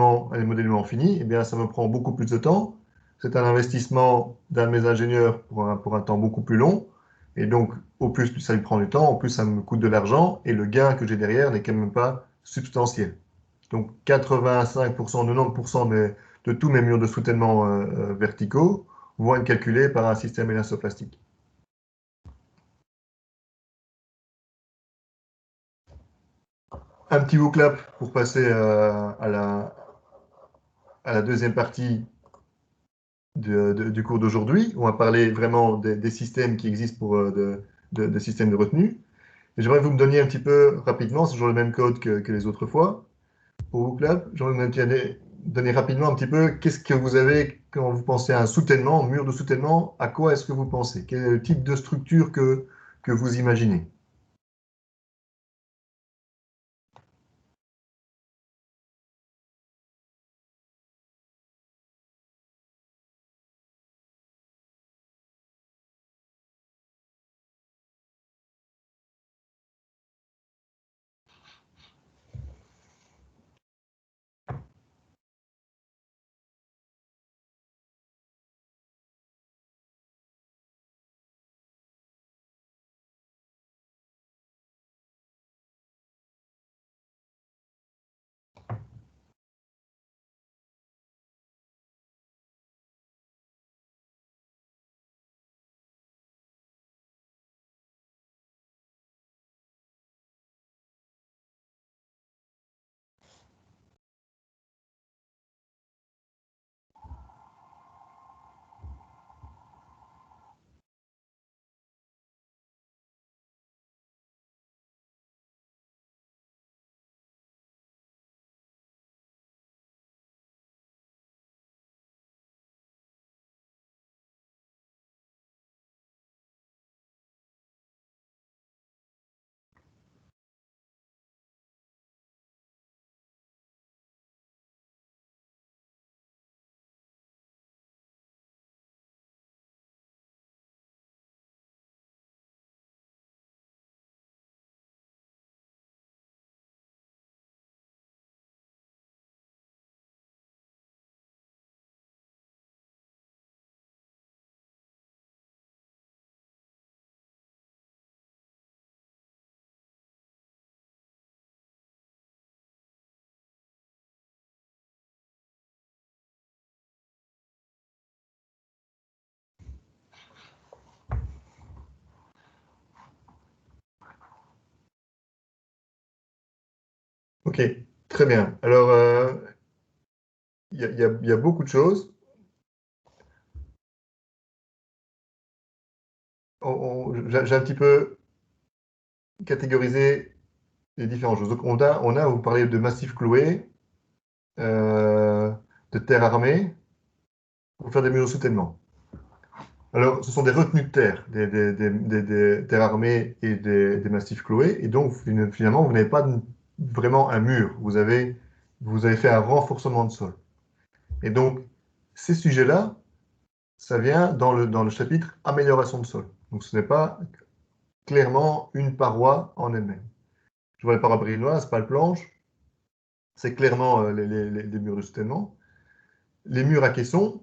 modèle élément fini, eh bien, ça me prend beaucoup plus de temps. C'est un investissement d'un de mes ingénieurs pour un temps beaucoup plus long. Et donc, au plus ça lui prend du temps, au plus ça me coûte de l'argent. Et le gain que j'ai derrière n'est quand même pas substantiel. Donc, 85%, 90% de tous mes murs de soutènement verticaux vont être calculés par un système élastoplastique. Un petit bouclap pour passer à la deuxième partie du cours d'aujourd'hui. On va parler vraiment des systèmes qui existent pour de systèmes de retenue. Et j'aimerais que vous me donniez un petit peu rapidement, c'est toujours le même code que les autres fois, pour Booklab. J'aimerais que vous me donner rapidement un petit peu qu'est-ce que vous avez quand vous pensez à un soutènement, un mur de soutènement, à quoi est-ce que vous pensez? Quel est le type de structure que vous imaginez? Ok, très bien. Alors, il y a beaucoup de choses. J'ai un petit peu catégorisé les différentes choses. Donc, vous parlez de massifs cloués, euh, de terre armée, pour faire des murs de soutènement. Alors, ce sont des retenues de terre, des terres armées et des massifs cloués. Et donc, finalement, vous n'avez pas vraiment un mur. Vous avez fait un renforcement de sol. Et donc, ces sujets-là, ça vient dans le chapitre amélioration de sol. Donc, ce n'est pas clairement une paroi en elle-même. Je vois les parois brinoises, pas le planche. C'est clairement les murs de soutènement. Les murs à caisson,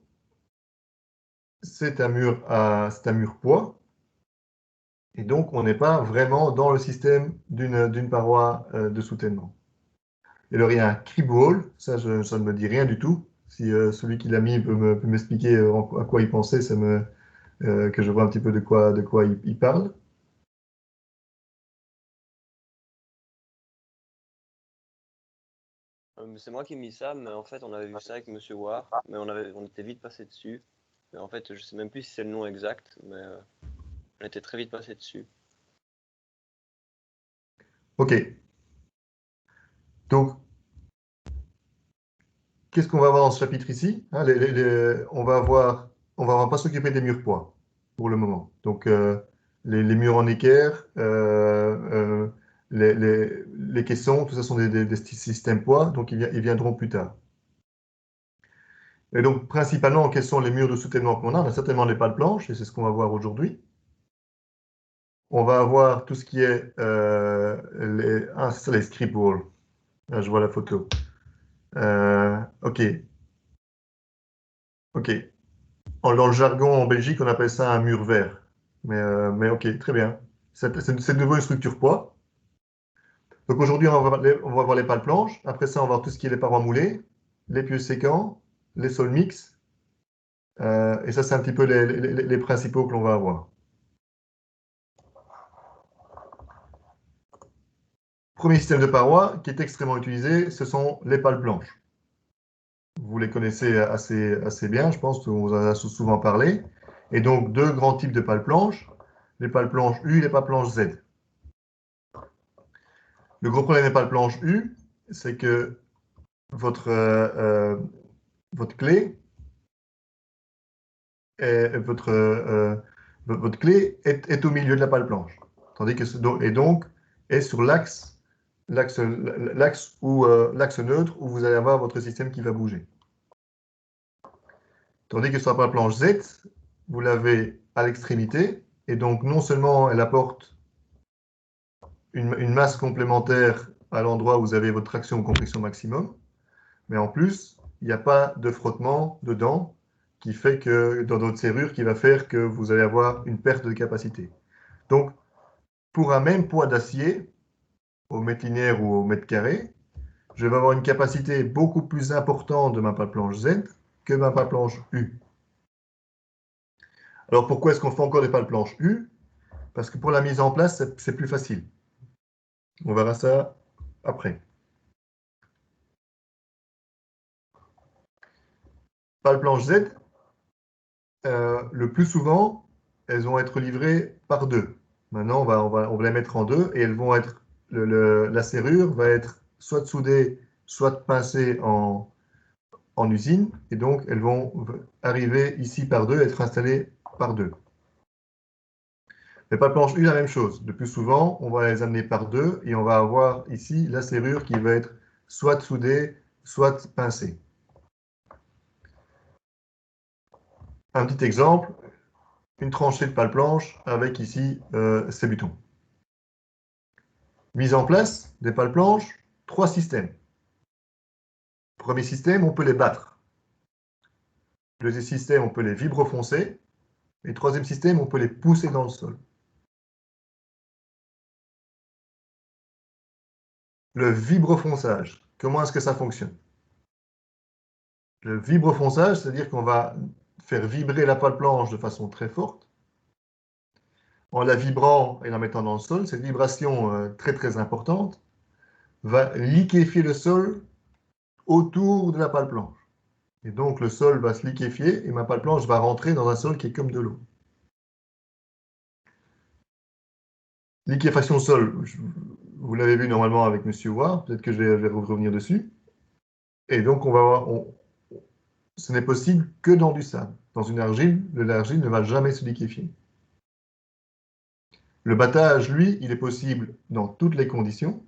c'est un mur poids. Et donc, on n'est pas vraiment dans le système d'une paroi de soutènement. Et alors, il y a un crib wall, ça ne me dit rien du tout. Si celui qui l'a mis peut m'expliquer à quoi il pensait, que je vois un petit peu de quoi il parle. C'est moi qui ai mis ça, mais en fait, on avait vu ça avec Monsieur War, mais on était vite passé dessus. Et en fait, je sais même plus si c'est le nom exact, mais on était très vite passé dessus. OK. Donc, qu'est-ce qu'on va voir dans ce chapitre ici? Hein, on va pas s'occuper des murs poids pour le moment. Donc, les murs en équerre, les caissons, tout ça sont des systèmes poids, donc ils viendront plus tard. Et donc, principalement, quels sont les murs de soutènement qu'on a? On a certainement les pales planches, et c'est ce qu'on va voir aujourd'hui. On va avoir tout ce qui est c'est ça les script walls. Là, je vois la photo. OK. OK. Dans le jargon en Belgique, on appelle ça un mur vert. Mais OK, très bien. C'est de nouveau une structure poids. Donc aujourd'hui, on va voir les pales planches. Après ça, on va voir tout ce qui est les parois moulées, les pieux sécants, les sols mixtes. Et ça, c'est un petit peu les principaux que l'on va avoir. Premier système de parois qui est extrêmement utilisé, ce sont les pales planches. Vous les connaissez assez bien, je pense, on vous en a souvent parlé. Et donc, deux grands types de pales planches, les pales planches U et les pales planches Z. Le gros problème des pales planches U, c'est que votre, votre clé votre clé est au milieu de la pale planche. Tandis que, et donc, est sur l'axe neutre où vous allez avoir votre système qui va bouger. Tandis que sur la pale planche Z, vous l'avez à l'extrémité, et donc non seulement elle apporte une masse complémentaire à l'endroit où vous avez votre traction ou compression maximum, mais en plus, il n'y a pas de frottement dedans qui fait que, dans votre serrure, qui va faire que vous allez avoir une perte de capacité. Donc, pour un même poids d'acier, au mètre linéaire ou au mètre carré, je vais avoir une capacité beaucoup plus importante de ma pale planche Z que ma pale planche U. Alors, pourquoi est-ce qu'on fait encore des pales planches U? Parce que pour la mise en place, c'est plus facile. On verra ça après. Pale planche Z, le plus souvent, elles vont être livrées par deux. Maintenant, on va les mettre en deux et elles vont être, la serrure va être soit soudée, soit pincée en usine. Et donc, elles vont arriver ici par deux, être installées par deux. Les pales planches U, la même chose. Le plus souvent, on va les amener par deux et on va avoir ici la serrure qui va être soit soudée, soit pincée. Un petit exemple, une tranchée de pale planche avec ici ces boutons. Mise en place des pales planches, 3 systèmes. Premier système, on peut les battre. Deuxième système, on peut les vibrofoncer. Et troisième système, on peut les pousser dans le sol. Le vibrofonçage, comment est-ce que ça fonctionne? Le vibrofonçage, c'est-à-dire qu'on va faire vibrer la pale planche de façon très forte. En la vibrant et la mettant dans le sol, cette vibration très très importante va liquéfier le sol autour de la pale blanche. Et donc, le sol va se liquéfier et ma pale blanche va rentrer dans un sol qui est comme de l'eau. Liquéfaction sol, vous l'avez vu normalement avec M. Ward, peut-être que je vais revenir dessus. Et donc, on va voir, ce n'est possible que dans du sable. Dans une argile, l'argile ne va jamais se liquéfier. Le battage, lui, il est possible dans toutes les conditions.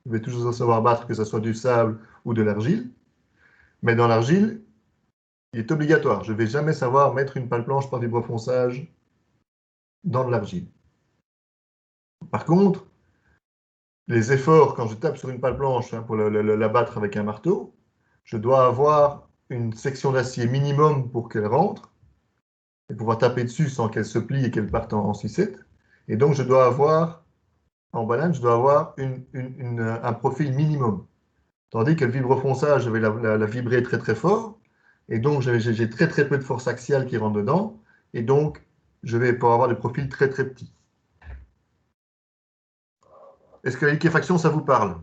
Vous devez toujours savoir battre, que ce soit du sable ou de l'argile. Mais dans l'argile, il est obligatoire. Je ne vais jamais savoir mettre une pale blanche par vibrofonçage dans de l'argile. Par contre, les efforts, quand je tape sur une pale blanche pour la battre avec un marteau, je dois avoir une section d'acier minimum pour qu'elle rentre et pouvoir taper dessus sans qu'elle se plie et qu'elle parte en sucette. Et donc, je dois avoir, en banane, je dois avoir un profil minimum. Tandis que le vibrofonçage, je vais la vibrer très très fort. Et donc, j'ai très très peu de force axiale qui rentre dedans. Et donc, je vais pouvoir avoir des profils très très petits. Est-ce que la liquéfaction, ça vous parle?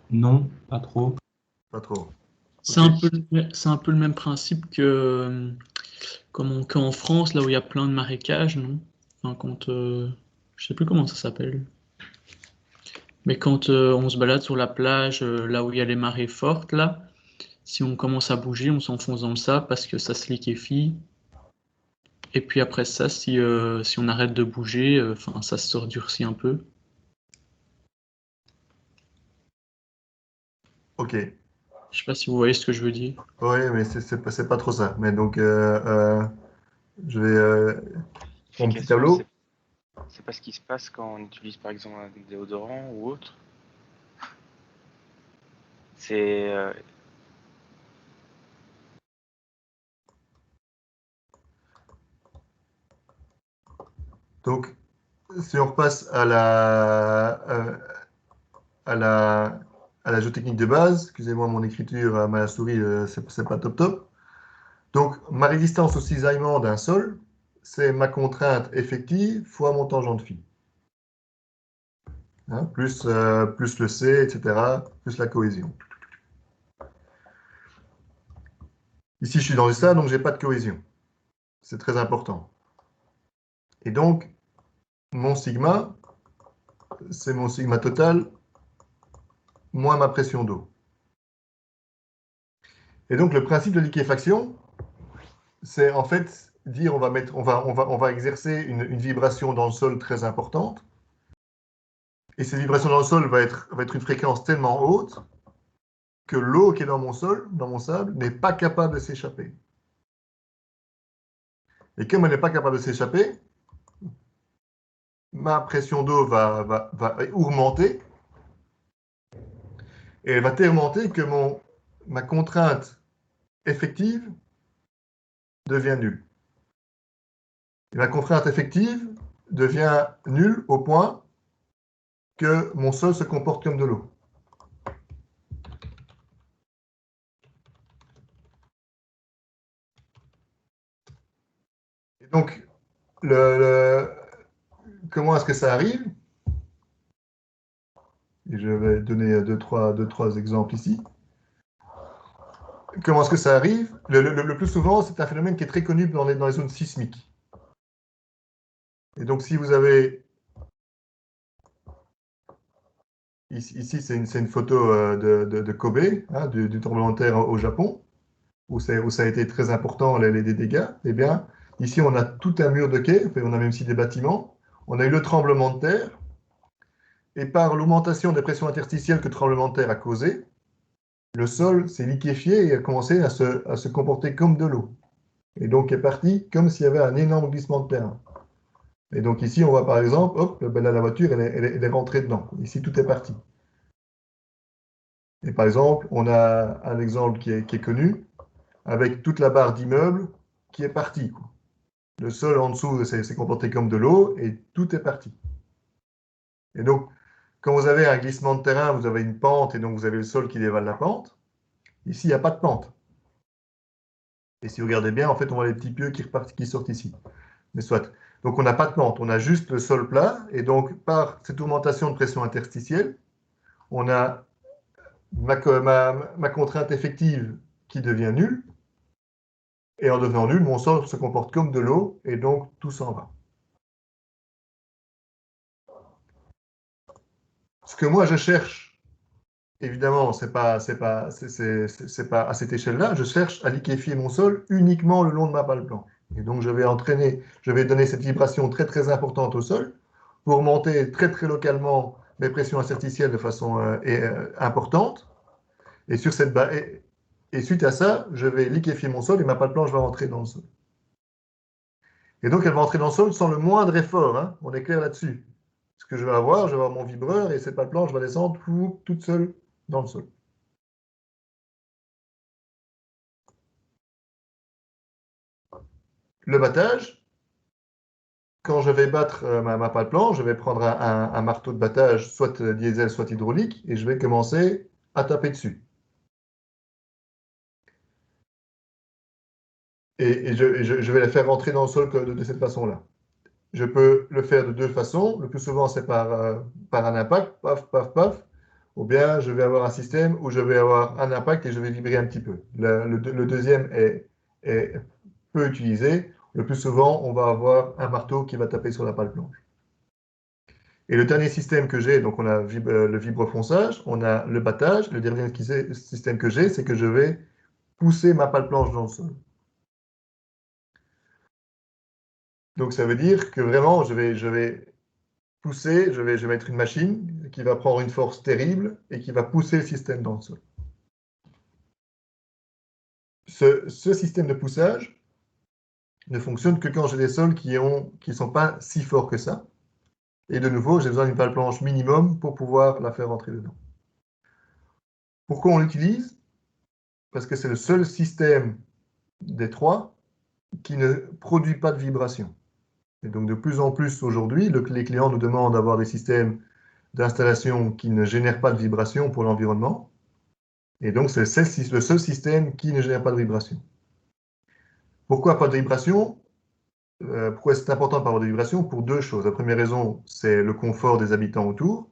Non, pas trop. Pas trop. C'est un peu le même principe que qu'en France, là où il y a plein de marécages, non? Enfin, quand je sais plus comment ça s'appelle. Mais quand on se balade sur la plage, là où il y a les marées fortes, là, si on commence à bouger, on s'enfonce dans le sable parce que ça se liquéfie. Et puis après ça, si on arrête de bouger, enfin, ça se durcit un peu. Ok. Je sais pas si vous voyez ce que je veux dire. Oui, mais c'est pas trop ça. Mais donc, je vais mon petit tableau. C'est pas ce qui se passe quand on utilise par exemple un déodorant ou autre. C'est Donc, si on repasse à la géotechnique de base, excusez-moi mon écriture à ma souris, c'est pas top top. Donc, ma résistance au cisaillement d'un sol, c'est ma contrainte effective fois mon tangent phi. Hein, plus le C, etc., plus la cohésion. Ici, je suis dans le ça, donc je n'ai pas de cohésion. C'est très important. Et donc, mon sigma, c'est mon sigma total moins ma pression d'eau. Et donc, le principe de liquéfaction, c'est en fait dire on va exercer une vibration dans le sol très importante. Et cette vibration dans le sol va être une fréquence tellement haute que l'eau qui est dans mon sol, dans mon sable, n'est pas capable de s'échapper. Et comme elle n'est pas capable de s'échapper, ma pression d'eau va augmenter. Et elle va tellement augmenter que ma contrainte effective devient nulle. Et ma contrainte effective devient nulle au point que mon sol se comporte comme de l'eau. Et donc, comment est-ce que ça arrive? Et je vais donner deux, trois exemples ici. Comment est-ce que ça arrive? Le plus souvent, c'est un phénomène qui est très connu dans les zones sismiques. Et donc, si vous avez... Ici, c'est une photo de Kobe, hein, du tremblement de terre au Japon, où ça a été très important, les dégâts. Eh bien, ici, on a tout un mur de quai, on a même ici des bâtiments. On a eu le tremblement de terre, et par l'augmentation des pressions interstitielles que le tremblement de terre a causé, le sol s'est liquéfié et a commencé à se comporter comme de l'eau. Et donc est parti comme s'il y avait un énorme glissement de terrain. Et donc ici, on voit par exemple, hop, ben là, la voiture, elle est rentrée dedans. Ici, tout est parti. Et par exemple, on a un exemple qui est connu, avec toute la barre d'immeuble qui est partie. Le sol en dessous s'est comporté comme de l'eau et tout est parti. Et donc, quand vous avez un glissement de terrain, vous avez une pente et donc vous avez le sol qui dévale la pente. Ici, il n'y a pas de pente. Et si vous regardez bien, en fait, on voit les petits pieux qui sortent ici. Mais soit. Donc on n'a pas de pente, on a juste le sol plat, et donc par cette augmentation de pression interstitielle, on a ma contrainte effective qui devient nulle, et en devenant nulle, mon sol se comporte comme de l'eau, et donc tout s'en va. Ce que moi je cherche, évidemment, c'est pas à cette échelle-là, je cherche à liquéfier mon sol uniquement le long de ma balle blanche. Et donc je vais donner cette vibration très très importante au sol pour monter très très localement mes pressions interstitielles de façon importante. Et, suite à ça, je vais liquéfier mon sol et ma pâte blanche va rentrer dans le sol. Et donc elle va entrer dans le sol sans le moindre effort, hein, on est clair là-dessus. Ce que je vais avoir mon vibreur et cette pâte blanche va descendre toute seule dans le sol. Le battage, quand je vais battre ma pâte blanche, je vais prendre un marteau de battage, soit diesel, soit hydraulique, et je vais commencer à taper dessus. Et je vais la faire rentrer dans le sol de cette façon-là. Je peux le faire de deux façons. Le plus souvent, c'est par un impact, paf, paf, paf. Ou bien, je vais avoir un système où je vais avoir un impact et je vais vibrer un petit peu. Le deuxième est peu utilisé. Le plus souvent, on va avoir un marteau qui va taper sur la pâte blanche. Et le dernier système que j'ai, donc on a le vibrofonçage, on a le battage. Le dernier système que j'ai, c'est que je vais pousser ma pâte blanche dans le sol. Donc ça veut dire que vraiment, je vais pousser, je vais mettre une machine qui va prendre une force terrible et qui va pousser le système dans le sol. Ce système de poussage ne fonctionne que quand j'ai des sols qui ne sont pas si forts que ça. Et de nouveau, j'ai besoin d'une pâte blanche minimum pour pouvoir la faire rentrer dedans. Pourquoi on l'utilise? Parce que c'est le seul système des trois qui ne produit pas de vibration. Et donc de plus en plus aujourd'hui, les clients nous demandent d'avoir des systèmes d'installation qui ne génèrent pas de vibration pour l'environnement. Et donc c'est le seul système qui ne génère pas de vibration. Pourquoi pas de vibration? Pourquoi c'est important de pas avoir de vibration? Pour deux choses. La première raison, c'est le confort des habitants autour.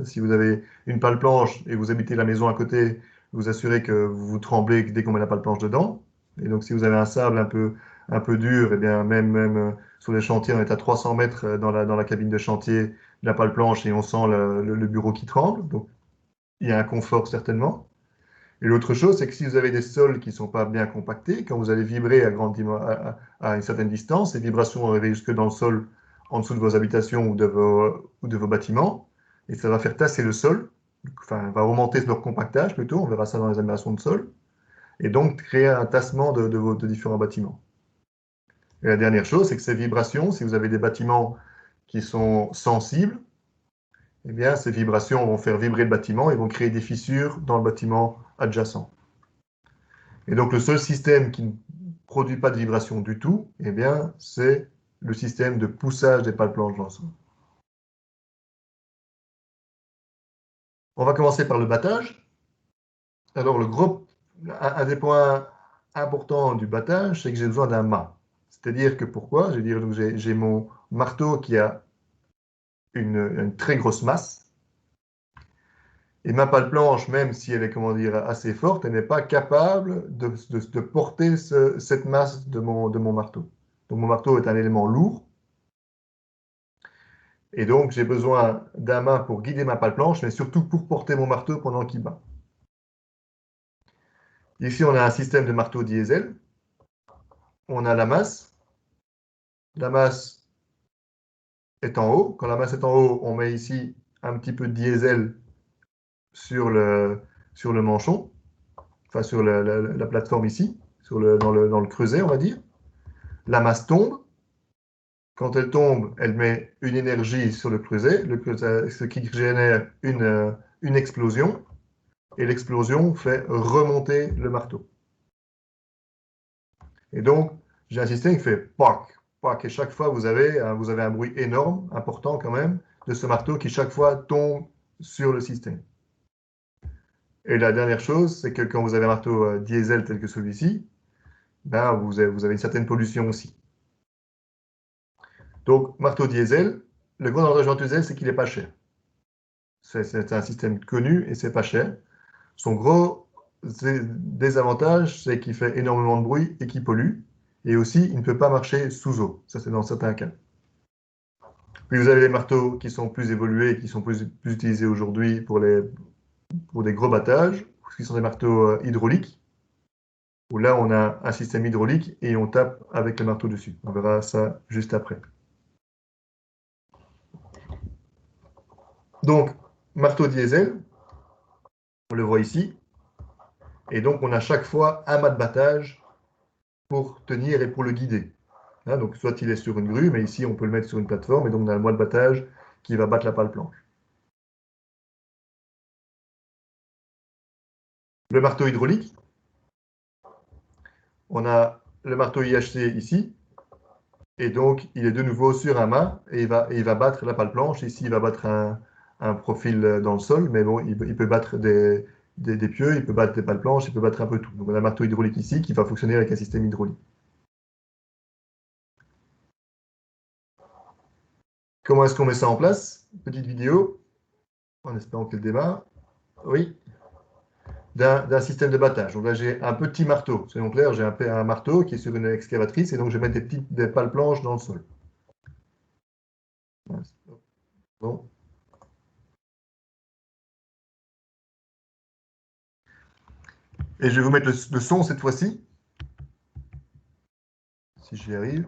Si vous avez une pâle planche et vous habitez la maison à côté, vous assurez que vous tremblez dès qu'on met la pâle planche dedans. Et donc si vous avez un sable un peu dur, et bien même sur les chantiers, on est à 300 mètres dans la cabine de chantier de la pâle planche et on sent le bureau qui tremble. Donc il y a un confort certainement. Et l'autre chose, c'est que si vous avez des sols qui ne sont pas bien compactés, quand vous allez vibrer à une certaine distance, ces vibrations vont arriver jusque dans le sol, en dessous de vos habitations ou de vos bâtiments, et ça va faire tasser le sol, enfin, va augmenter leur compactage plutôt, on verra ça dans les animations de sol, et donc créer un tassement de différents bâtiments. Et la dernière chose, c'est que ces vibrations, si vous avez des bâtiments qui sont sensibles, eh bien, ces vibrations vont faire vibrer le bâtiment et vont créer des fissures dans le bâtiment adjacent. Et donc, le seul système qui ne produit pas de vibration du tout, eh bien, c'est le système de poussage des pales planches dans le sol. On va commencer par le battage. Alors, un des points importants du battage, c'est que j'ai besoin d'un mât. C'est-à-dire que pourquoi? J'ai mon marteau qui a une très grosse masse. Et ma pâle planche, même si elle est, comment dire, assez forte, elle n'est pas capable de porter cette masse de mon marteau. Donc mon marteau est un élément lourd. Et donc j'ai besoin d'un mât pour guider ma pâle planche, mais surtout pour porter mon marteau pendant qu'il bat. Ici, on a un système de marteau diesel. On a la masse. La masse est en haut. Quand la masse est en haut, on met ici un petit peu de diesel sur le manchon, enfin sur la plateforme ici, dans le creuset, on va dire. La masse tombe. Quand elle tombe, elle met une énergie sur le creuset, ce qui génère une explosion, et l'explosion fait remonter le marteau. Et donc, j'ai un système qui fait pac, pac, et chaque fois, vous avez un bruit énorme, important quand même, de ce marteau qui chaque fois tombe sur le système. Et la dernière chose, c'est que quand vous avez un marteau diesel tel que celui-ci, ben, vous avez une certaine pollution aussi. Donc, marteau diesel, le gros avantage du marteau diesel, c'est qu'il n'est pas cher. C'est un système connu et c'est pas cher. Son gros désavantage, c'est qu'il fait énormément de bruit et qu'il pollue. Et aussi, il ne peut pas marcher sous eau. Ça, c'est dans certains cas. Puis vous avez les marteaux qui sont plus évolués, qui sont plus utilisés aujourd'hui pour des gros battages, qui sont des marteaux hydrauliques, où là, on a un système hydraulique et on tape avec le marteau dessus. On verra ça juste après. Donc, marteau diesel, on le voit ici. Et donc, on a chaque fois un mât de battage pour tenir et pour le guider. Hein, donc, soit il est sur une grue, mais ici, on peut le mettre sur une plateforme. Et donc, on a le mât de battage qui va battre la pale planche. Le marteau hydraulique, on a le marteau IHC ici. Et donc, il est de nouveau sur un mât et il va battre la pale planche. Ici, il va battre un profil dans le sol, mais bon, il peut battre des pieux, il peut battre des pales planches, il peut battre un peu tout. Donc, on a un marteau hydraulique ici qui va fonctionner avec un système hydraulique. Comment est-ce qu'on met ça en place? Petite vidéo, en espérant qu'elle démarre. Oui. D'un système de battage. Donc là, j'ai un petit marteau. Soyons clairs, j'ai un marteau qui est sur une excavatrice et donc je vais mettre des pales planches dans le sol. Bon. Et je vais vous mettre le son cette fois-ci. Si j'y arrive.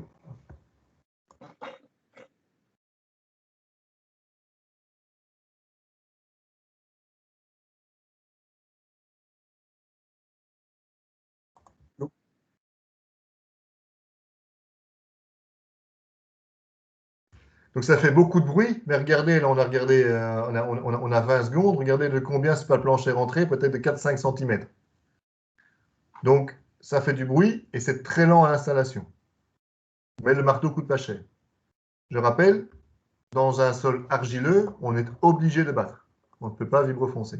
Donc ça fait beaucoup de bruit, mais regardez, là on a regardé, on a 20 secondes, regardez de combien ce pale planche est rentré, peut-être de 4-5 cm. Donc ça fait du bruit et c'est très lent à l'installation. Mais le marteau coûte pas cher. Je rappelle, dans un sol argileux, on est obligé de battre. On ne peut pas vibrofoncer.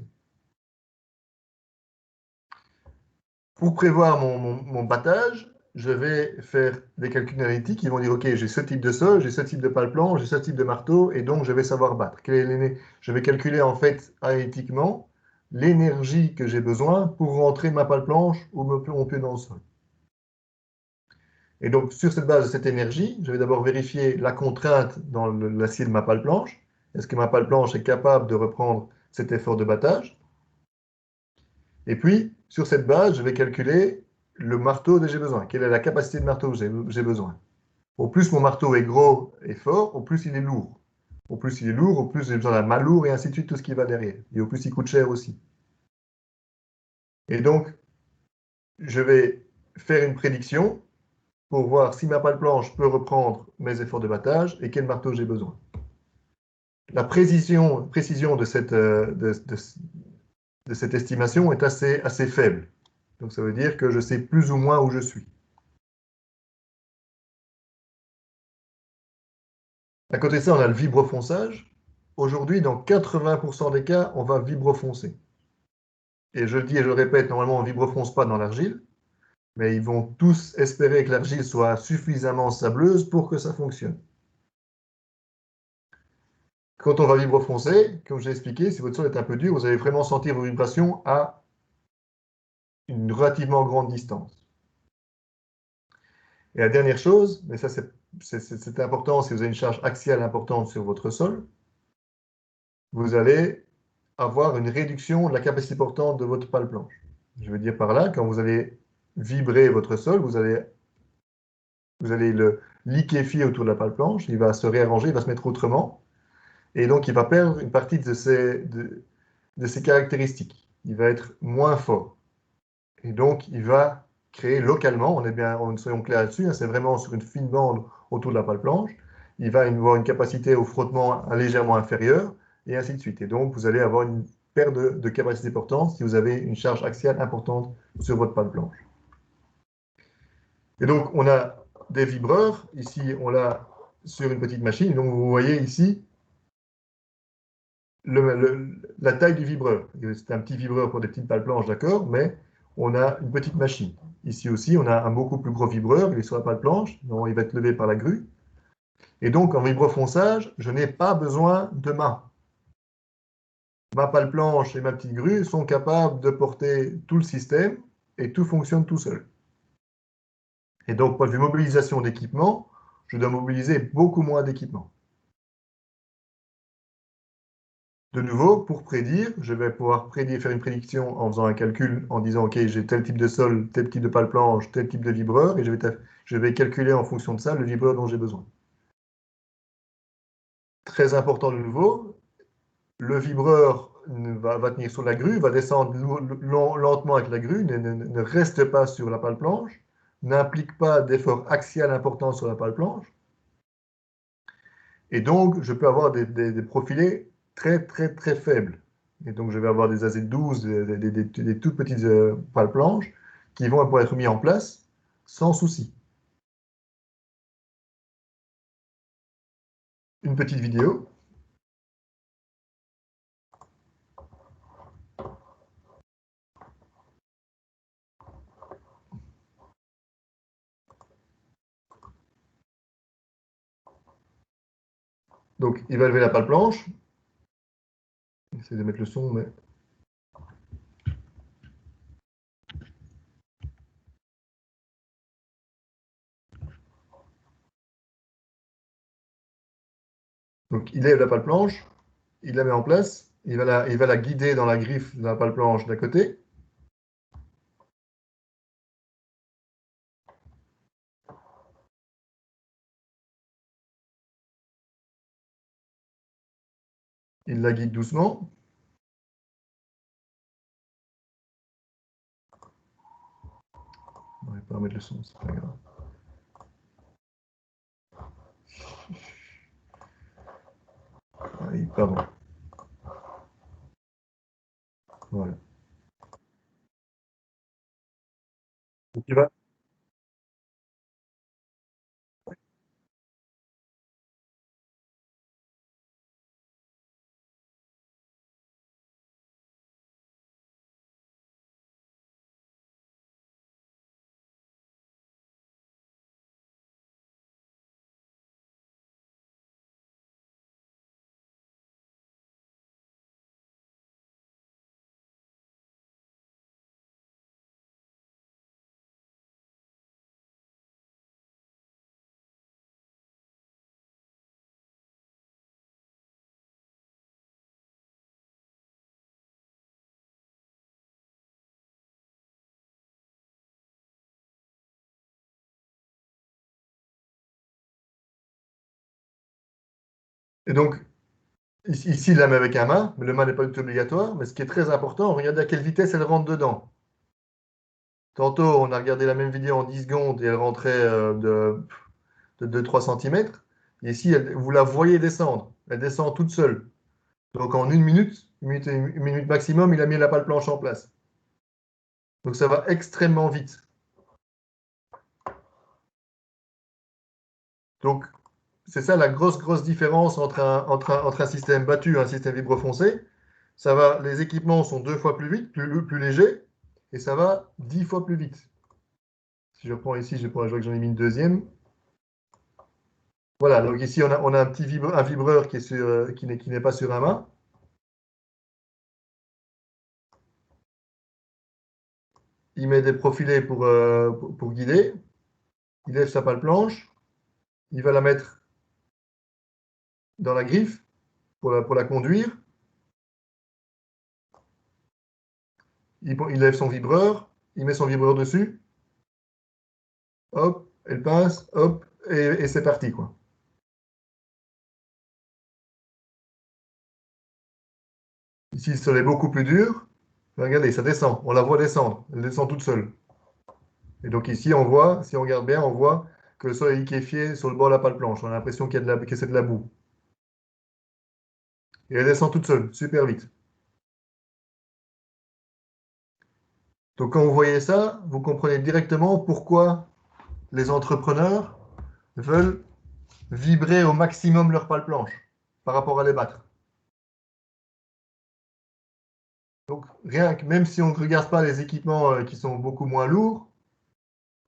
Pour prévoir mon battage, je vais faire des calculs analytiques qui vont dire, OK, j'ai ce type de sol, j'ai ce type de pale planche, j'ai ce type de marteau, et donc je vais savoir battre. Je vais calculer en fait analytiquement l'énergie que j'ai besoin pour rentrer ma pale planche ou mon pied dans le sol. Et donc, sur cette base de cette énergie, je vais d'abord vérifier la contrainte dans l'acier de ma pale planche. Est-ce que ma pale planche est capable de reprendre cet effort de battage? Et puis, sur cette base, je vais calculer le marteau dont j'ai besoin. Quelle est la capacité de marteau que j'ai besoin? Au plus mon marteau est gros et fort, au plus il est lourd. Au plus il est lourd, au plus j'ai besoin d'un mât lourd et ainsi de suite, tout ce qui va derrière. Et au plus il coûte cher aussi. Et donc, je vais faire une prédiction pour voir si ma pale planche peut reprendre mes efforts de battage et quel marteau j'ai besoin. La précision de cette estimation est assez faible. Donc ça veut dire que je sais plus ou moins où je suis. À côté de ça, on a le vibrofonçage. Aujourd'hui, dans 80% des cas, on va vibrofoncer. Et je le dis et je le répète, normalement, on ne vibrofonce pas dans l'argile, mais ils vont tous espérer que l'argile soit suffisamment sableuse pour que ça fonctionne. Quand on va vibrofoncer, comme j'ai expliqué, si votre sol est un peu dur, vous allez vraiment sentir vos vibrations à une relativement grande distance. Et la dernière chose, mais ça c'est important si vous avez une charge axiale importante sur votre sol, vous allez avoir une réduction de la capacité portante de votre pale planche. Je veux dire par là, quand vous allez vibrer votre sol, vous allez le liquéfier autour de la pale planche, il va se réarranger, il va se mettre autrement, et donc il va perdre une partie de ses caractéristiques. Il va être moins fort. Et donc il va créer localement, soyons clairs là-dessus, hein, c'est vraiment sur une fine bande autour de la pale planche, il va avoir une capacité au frottement légèrement inférieure, et ainsi de suite. Et donc vous allez avoir une perte de capacité portante si vous avez une charge axiale importante sur votre pale planche. Et donc on a des vibreurs, ici on l'a sur une petite machine, donc vous voyez ici la taille du vibreur. C'est un petit vibreur pour des petites pales planches, d'accord, mais on a une petite machine. Ici aussi, on a un beaucoup plus gros vibreur, il est sur la pale planche, donc il va être levé par la grue. Et donc, en vibrofonçage, je n'ai pas besoin de main. Ma pale planche et ma petite grue sont capables de porter tout le système et tout fonctionne tout seul. Et donc, point de vue mobilisation d'équipement, je dois mobiliser beaucoup moins d'équipement. De nouveau, pour prédire, je vais pouvoir faire une prédiction en faisant un calcul, en disant, OK, j'ai tel type de sol, tel type de pale planche, tel type de vibreur, et je vais calculer en fonction de ça le vibreur dont j'ai besoin. Très important de nouveau, le vibreur va tenir sur la grue, va descendre lentement avec la grue, ne reste pas sur la pale planche, n'implique pas d'effort axial important sur la pale planche. Et donc, je peux avoir des profilés très, très, très faibles. Et donc, je vais avoir des AZ12, des toutes petites pales planches qui vont pouvoir être mis en place sans souci. Une petite vidéo. Donc, il va lever la pale planche. J'essaie de mettre le son, mais... Donc, il lève la pale planche, il la met en place, il va la guider dans la griffe de la pale planche d'à côté. Il la guide doucement. On va pas mettre le son, c'est pas grave. Oui, pardon. Voilà. Donc, il va... Et donc, ici, il la met avec un mât, mais le mât n'est pas du tout obligatoire. Mais ce qui est très important, regardez à quelle vitesse elle rentre dedans. Tantôt, on a regardé la même vidéo en 10 secondes et elle rentrait de 2-3 cm. Ici, vous la voyez descendre. Elle descend toute seule. Donc en une minute maximum, il a mis la pale planche en place. Donc ça va extrêmement vite. Donc c'est ça la grosse différence entre un système battu et un système vibrofoncé. Les équipements sont 2 fois plus vite, plus légers, et ça va 10 fois plus vite. Si je prends ici, je vois que j'en ai mis une deuxième. Voilà, donc ici on a un vibreur qui n'est pas sur un mât. Il met des profilés pour guider. Il lève sa pale planche. Il va la mettre dans la griffe pour la conduire. Il lève son vibreur. Il met son vibreur dessus. Hop, elle pince. Hop, et c'est parti, quoi. Ici, le sol est beaucoup plus dur. Regardez, ça descend. On la voit descendre. Elle descend toute seule. Et donc ici, on voit, si on regarde bien, on voit que le sol est liquéfié sur le bord de la pale planche. On a l'impression que c'est de la boue. Et elle descend toute seule, super vite. Donc quand vous voyez ça, vous comprenez directement pourquoi les entrepreneurs veulent vibrer au maximum leur pale planche par rapport à les battre. Donc même si on ne regarde pas les équipements qui sont beaucoup moins lourds,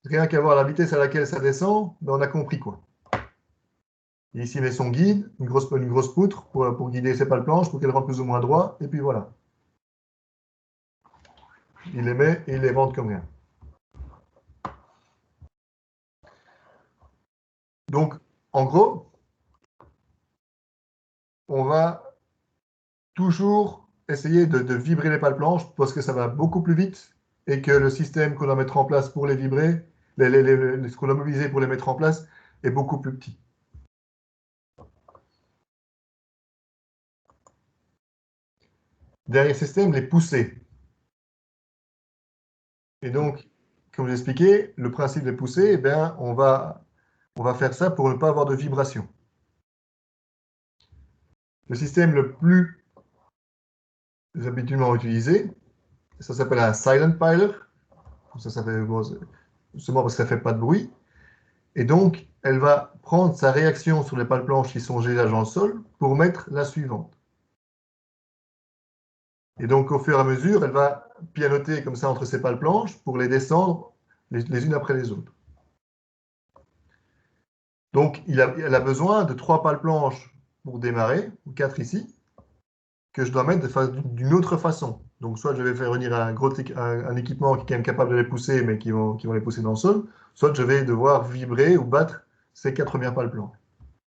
rien qu'à voir la vitesse à laquelle ça descend, ben on a compris quoi. Et ici, il met son guide, une grosse poutre pour guider ses pales planches, pour qu'elles rentrent plus ou moins droit, et puis voilà. Il les met et il les rentre comme rien. Donc, en gros, on va toujours essayer de vibrer les pales planches parce que ça va beaucoup plus vite et que le système qu'on va mettre en place pour les vibrer, ce qu'on a mobilisé pour les mettre en place, est beaucoup plus petit. Dernier système, les poussées. Et donc, comme j'ai expliqué, le principe des poussées, eh bien, on va faire ça pour ne pas avoir de vibration. Le système le plus habituellement utilisé, ça s'appelle un silent piler. Ça fait, seulement parce que ça ne fait pas de bruit. Et donc, elle va prendre sa réaction sur les pales planches qui sont déjà dans le sol pour mettre la suivante. Et donc, au fur et à mesure, elle va pianoter comme ça entre ses pales planches pour les descendre les unes après les autres. Donc, elle a besoin de 3 pales planches pour démarrer, ou 4 ici, que je dois mettre d'une autre façon. Donc, soit je vais faire venir un équipement qui est quand même capable de les pousser, mais qui vont les pousser dans le sol, soit je vais devoir vibrer ou battre ces 4 premières pales planches.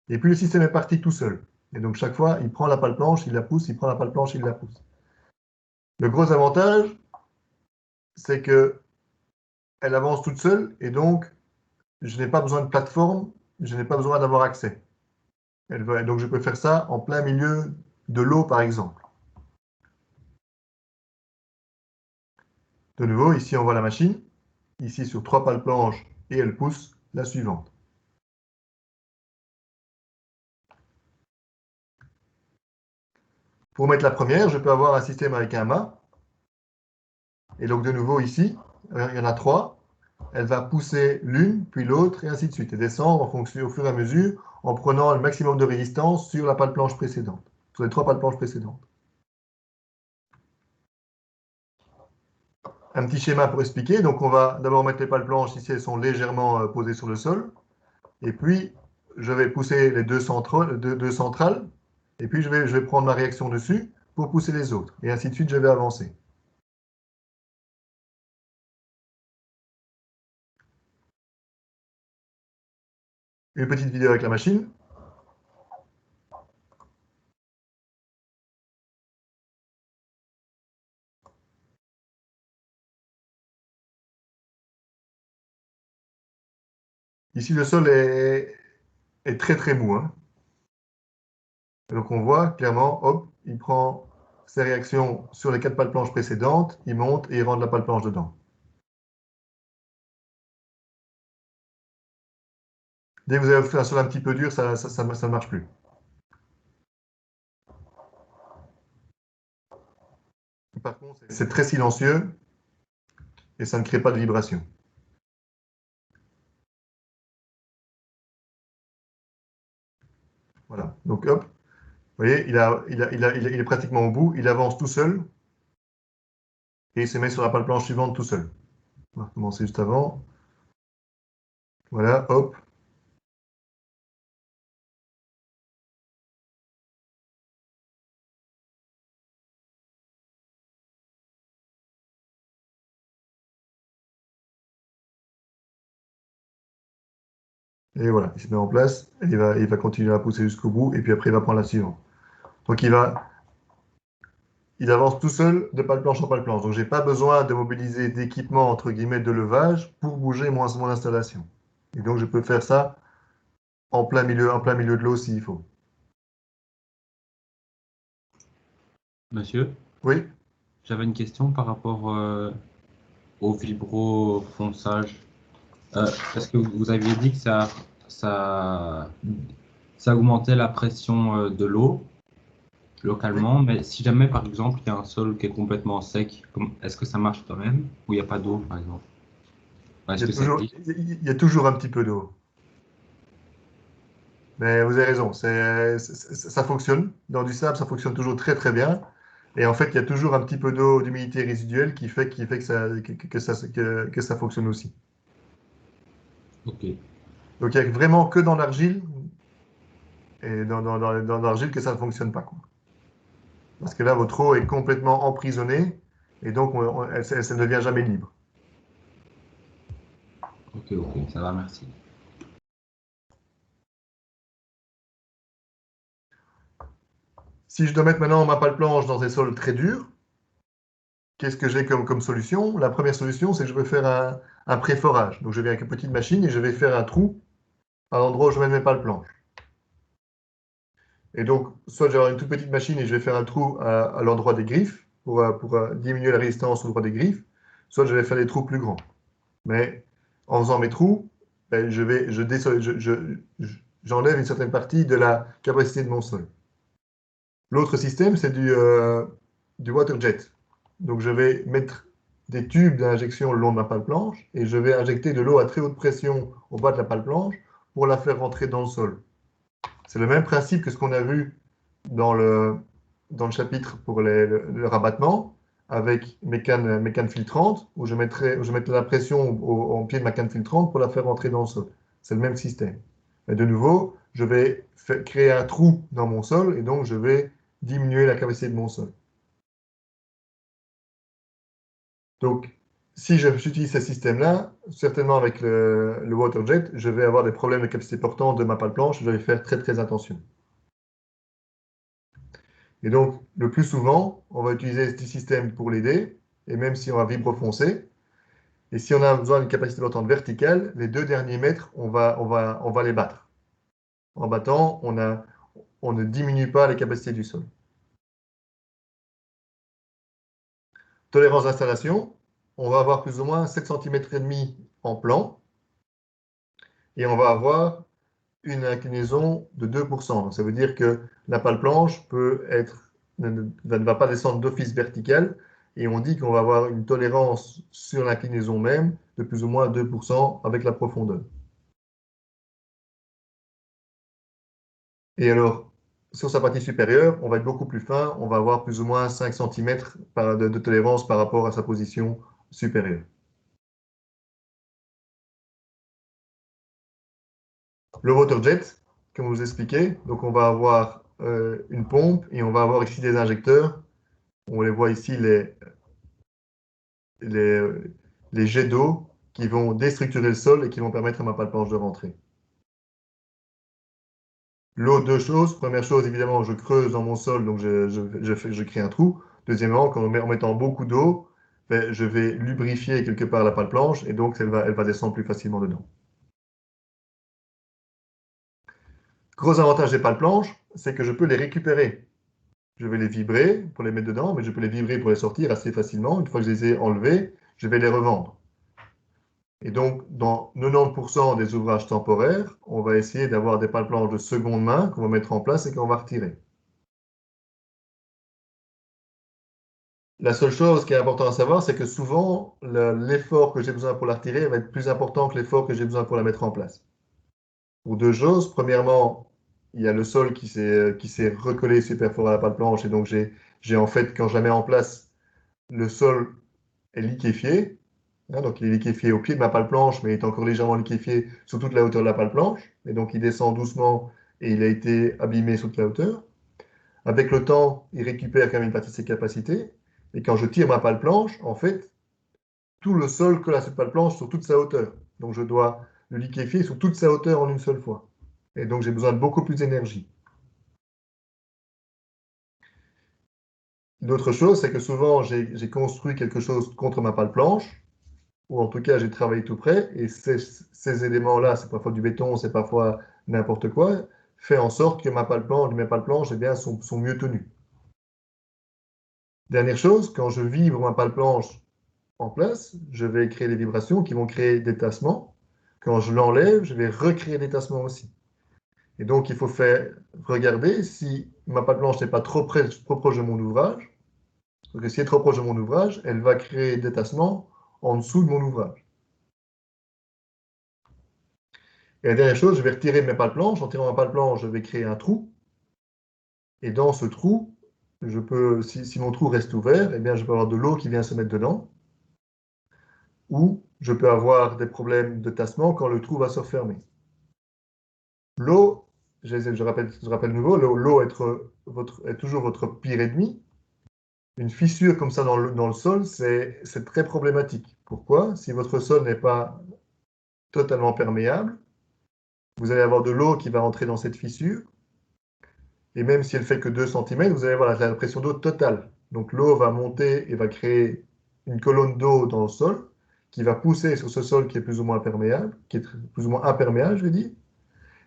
Et puis, le système est parti tout seul. Et donc, chaque fois, il prend la pale planche, il la pousse, il prend la pale planche, il la pousse. Le gros avantage, c'est qu'elle avance toute seule, et donc, je n'ai pas besoin de plateforme, je n'ai pas besoin d'avoir accès. Donc, je peux faire ça en plein milieu de l'eau, par exemple. De nouveau, ici, on voit la machine, ici sur 3 pales planches, et elle pousse la suivante. Pour mettre la première, je peux avoir un système avec un mât. Et donc, de nouveau, ici, il y en a 3. Elle va pousser l'une, puis l'autre, et ainsi de suite, et descendre en fonction, au fur et à mesure, en prenant le maximum de résistance sur la pale planche précédente, sur les 3 pales planches précédentes. Un petit schéma pour expliquer. Donc, on va d'abord mettre les pales planches, ici, elles sont légèrement posées sur le sol. Et puis, je vais pousser les deux centrales. Et puis, je vais prendre ma réaction dessus pour pousser les autres. Et ainsi de suite, je vais avancer. Une petite vidéo avec la machine. Ici, le sol est très très mou. Hein. Donc, on voit clairement, hop, il prend ses réactions sur les 4 pales planches précédentes, il monte et il rentre la pale planche dedans. Dès que vous avez fait un sol un petit peu dur, ça ne marche plus. Par contre, c'est très silencieux et ça ne crée pas de vibration. Voilà. Donc, hop, vous voyez, il est pratiquement au bout, il avance tout seul et il se met sur la pale planche suivante tout seul. On va recommencer juste avant. Voilà, hop. Et voilà, il se met en place, et il va continuer à pousser jusqu'au bout, et puis après il va prendre la suivante. Donc il avance tout seul de pale planche en pale planche. Donc je n'ai pas besoin de mobiliser d'équipement, entre guillemets, de levage pour bouger mon installation. Et donc je peux faire ça en plein milieu de l'eau s'il faut. Monsieur, Oui, j'avais une question par rapport au vibrofonçage. Parce que vous aviez dit que ça augmentait la pression de l'eau localement, mais si jamais par exemple il y a un sol qui est complètement sec, est-ce que ça marche quand même ou il n'y a pas d'eau par exemple? Est-ce que ça glisse? il y a toujours un petit peu d'eau. Mais vous avez raison, ça fonctionne. Dans du sable, ça fonctionne toujours très très bien. Et en fait, il y a toujours un petit peu d'eau, d'humidité résiduelle qui fait que ça fonctionne aussi. Ok. Donc il n'y a vraiment que dans l'argile et dans l'argile que ça ne fonctionne pas, quoi. Parce que là, votre eau est complètement emprisonnée et donc elle ne devient jamais libre. Ok, ça va, merci. Si je dois mettre maintenant ma pale planche dans des sols très durs, qu'est-ce que j'ai comme solution? La première solution, c'est que je vais faire un pré-forage. Donc je vais avec une petite machine et je vais faire un trou à l'endroit où je mets mes pales planches. Et donc, soit je vais avoir une toute petite machine et je vais faire un trou à l'endroit des griffes pour diminuer la résistance au endroit des griffes, soit je vais faire des trous plus grands. Mais en faisant mes trous, ben, j'enlève une certaine partie de la capacité de mon sol. L'autre système, c'est du water jet. Donc, je vais mettre des tubes d'injection le long de ma pale planche et je vais injecter de l'eau à très haute pression au bas de la pale planche pour la faire rentrer dans le sol. C'est le même principe que ce qu'on a vu dans le chapitre pour le rabattement avec mes cannes filtrantes où je mettrai la pression au pied de ma canne filtrante pour la faire rentrer dans le sol. C'est le même système. Mais de nouveau, je vais créer un trou dans mon sol et donc je vais diminuer la capacité de mon sol. Donc, si j'utilise ce système-là, certainement avec le water jet, je vais avoir des problèmes de capacité portante de ma pale planche. Je vais faire très très attention. Et donc, le plus souvent, on va utiliser ce système pour l'aider, et même si on va vibrofoncer. Et si on a besoin d'une capacité portante verticale, les 2 derniers mètres, on va les battre. En battant, on ne diminue pas les capacités du sol. Tolérance d'installation, on va avoir plus ou moins 7,5 cm en plan, et on va avoir une inclinaison de 2%. Donc, ça veut dire que la pale planche ne va pas descendre d'office vertical, et on dit qu'on va avoir une tolérance sur l'inclinaison même de plus ou moins 2% avec la profondeur. Et alors, sur sa partie supérieure, on va être beaucoup plus fin, on va avoir plus ou moins 5 cm de tolérance par rapport à sa position supérieure. Le water jet, comme je vous expliquais, donc on va avoir une pompe et on va avoir ici des injecteurs. On les voit ici, les jets d'eau qui vont déstructurer le sol et qui vont permettre à ma pale planche de rentrer. L'eau, 2 choses. Première chose, évidemment, je creuse dans mon sol, donc je crée un trou. Deuxièmement, en mettant beaucoup d'eau, ben, je vais lubrifier quelque part la pale planche et donc elle va descendre plus facilement dedans. Gros avantage des pales planches, c'est que je peux les récupérer. Je vais les vibrer pour les mettre dedans, mais je peux les vibrer pour les sortir assez facilement. Une fois que je les ai enlevés, je vais les revendre. Et donc, dans 90% des ouvrages temporaires, on va essayer d'avoir des pales planches de seconde main qu'on va mettre en place et qu'on va retirer. La seule chose qui est importante à savoir, c'est que souvent, l'effort que j'ai besoin pour la retirer va être plus important que l'effort que j'ai besoin pour la mettre en place. Pour 2 choses. Premièrement, il y a le sol qui s'est recollé super fort à la pale planche, et donc j'ai en fait, quand je la mets en place, le sol est liquéfié. Donc il est liquéfié au pied de ma pale planche, mais il est encore légèrement liquéfié sur toute la hauteur de la pale planche. Et donc il descend doucement et il a été abîmé sur toute la hauteur. Avec le temps, il récupère quand même une partie de ses capacités. Et quand je tire ma pale planche, en fait, tout le sol colle à cette pale planche sur toute sa hauteur. Donc je dois le liquéfier sur toute sa hauteur en une seule fois. Et donc j'ai besoin de beaucoup plus d'énergie. L'autre chose, c'est que souvent j'ai construit quelque chose contre ma pale planche, ou en tout cas j'ai travaillé tout près, et ces éléments-là, c'est parfois du béton, c'est parfois n'importe quoi, fait en sorte que mes pales planches eh bien, sont mieux tenues. Dernière chose, quand je vibre ma pale planche en place, je vais créer des vibrations qui vont créer des tassements. Quand je l'enlève, je vais recréer des tassements aussi. Et donc, il faut regarder si ma pale planche n'est pas trop proche de mon ouvrage. Parce que si elle est trop proche de mon ouvrage, elle va créer des tassements en dessous de mon ouvrage. Et la dernière chose, je vais retirer mes pales planches. En tirant ma pale planche, je vais créer un trou. Et dans ce trou, si mon trou reste ouvert, eh bien, je peux avoir de l'eau qui vient se mettre dedans. Ou je peux avoir des problèmes de tassement quand le trou va se refermer. L'eau je rappelle de nouveau, l'eau est toujours votre pire ennemi. Une fissure comme ça dans le sol, c'est très problématique. Pourquoi? Si votre sol n'est pas totalement perméable, vous allez avoir de l'eau qui va rentrer dans cette fissure. Et même si elle fait que 2 cm, vous allez avoir la pression d'eau totale. Donc l'eau va monter et va créer une colonne d'eau dans le sol qui va pousser sur ce sol qui est plus ou moins perméable, qui est plus ou moins imperméable, je vais dire,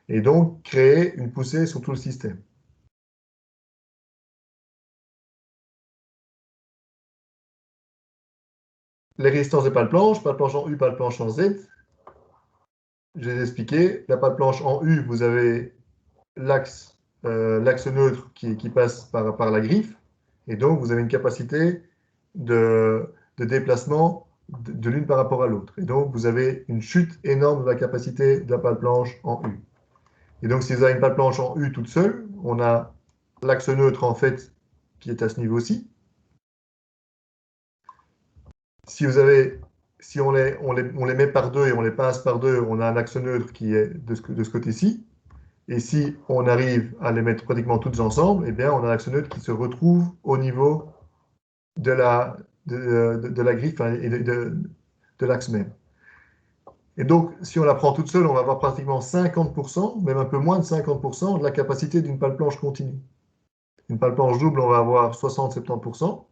et donc créer une poussée sur tout le système. Les résistances de pale planche en U, pale planche en Z. Je vais expliquer. La pale planche en U, vous avez l'axe neutre qui passe par la griffe, et donc vous avez une capacité de déplacement de l'une par rapport à l'autre. Et donc vous avez une chute énorme de la capacité de la pale planche en U. Et donc si vous avez une pale planche en U toute seule, on a l'axe neutre en fait qui est à ce niveau-ci. Si on les met par deux et on les pince par deux, on a un axe neutre qui est de ce côté-ci. Et si on arrive à les mettre pratiquement toutes ensemble, eh bien, on a un axe neutre qui se retrouve au niveau de la griffe et de l'axe même. Et donc, si on la prend toute seule, on va avoir pratiquement 50%, même un peu moins de 50% de la capacité d'une pale planche continue. Une pale planche double, on va avoir 60-70%.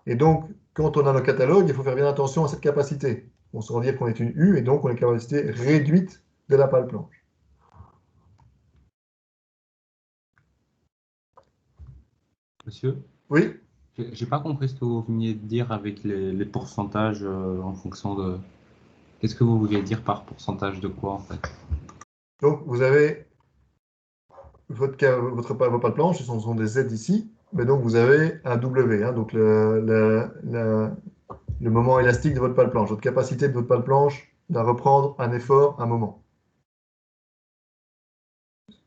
Et donc, quand on a nos catalogues, il faut faire bien attention à cette capacité. On se rend dire qu'on est une U, et donc on a une capacité réduite de la pale planche. Monsieur, Oui? j'ai pas compris ce que vous veniez de dire avec les pourcentages en fonction de. Qu'est-ce que vous vouliez dire par pourcentage de quoi en fait? Donc, vous avez vos pale planche, ce sont des Z ici, mais donc vous avez un W, hein, donc le moment élastique de votre pale planche, votre capacité de votre pale planche à reprendre un effort, un moment.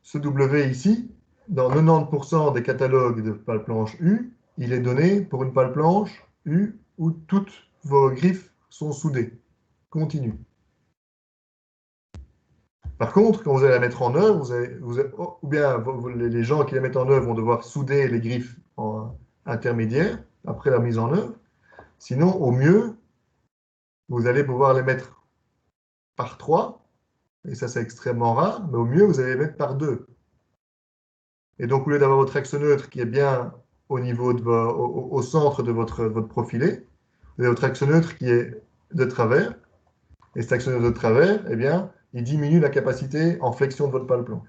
Ce W ici, dans 90% des catalogues de pale planche U, il est donné pour une pale planche U où toutes vos griffes sont soudées, continues. Par contre, quand vous allez la mettre en œuvre, ou bien les gens qui la mettent en œuvre vont devoir souder les griffes intermédiaires après la mise en œuvre. Sinon, au mieux, vous allez pouvoir les mettre par 3, et ça c'est extrêmement rare, mais au mieux, vous allez les mettre par 2. Et donc, au lieu d'avoir votre axe neutre qui est bien au niveau au centre de votre profilet, vous avez votre axe neutre qui est de travers, et cet axe neutre de travers, eh bien, il diminue la capacité en flexion de votre pale planche.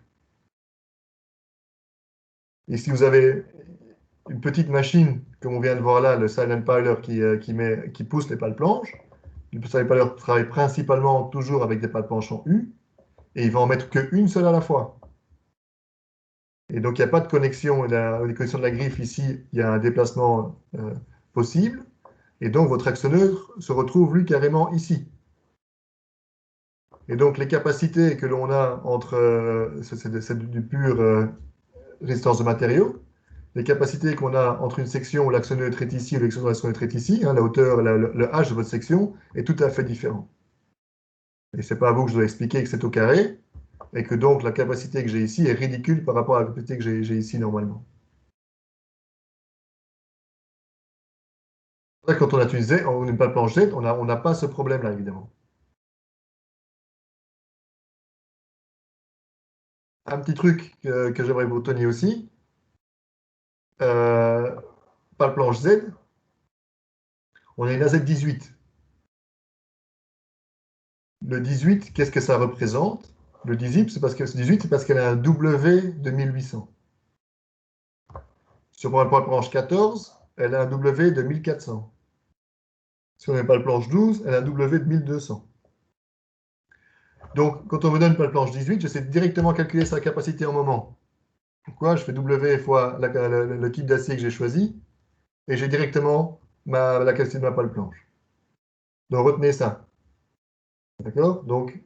Et si vous avez une petite machine, comme on vient de voir là, le silent piler qui pousse les pales planches, le silent piler travaille principalement toujours avec des pales planches en U, et il va en mettre qu'une seule à la fois. Et donc il n'y a pas de connexion, la connexion de la griffe ici, il y a un déplacement possible, et donc votre axe neutre se retrouve lui carrément ici. Et donc les capacités que l'on a entre, c'est du pur résistance de matériaux, les capacités qu'on a entre une section où l'axe neutre est ici et l'axe neutre est ici, hein, la hauteur, le h de votre section est tout à fait différent. Et ce n'est pas à vous que je dois expliquer que c'est au carré, et que donc la capacité que j'ai ici est ridicule par rapport à la capacité que j'ai ici normalement. Quand on a utilisé une pale planche Z, on n'a pas ce problème-là, évidemment. Un petit truc que j'aimerais vous retenir aussi, pale planche Z, on a une AZ18. Le 18, qu'est-ce que ça représente? Le 18, c'est parce qu'elle a un W de 1800. Sur une pale planche 14, elle a un W de 1400. Si on a une pale planche 12, elle a un W de 1200. Donc, quand on me donne une pale planche 18, j'essaie de directement calculer sa capacité en moment. Pourquoi? Je fais W fois le type d'acier que j'ai choisi, et j'ai directement la capacité de ma pale planche. Donc, retenez ça. D'accord? Donc,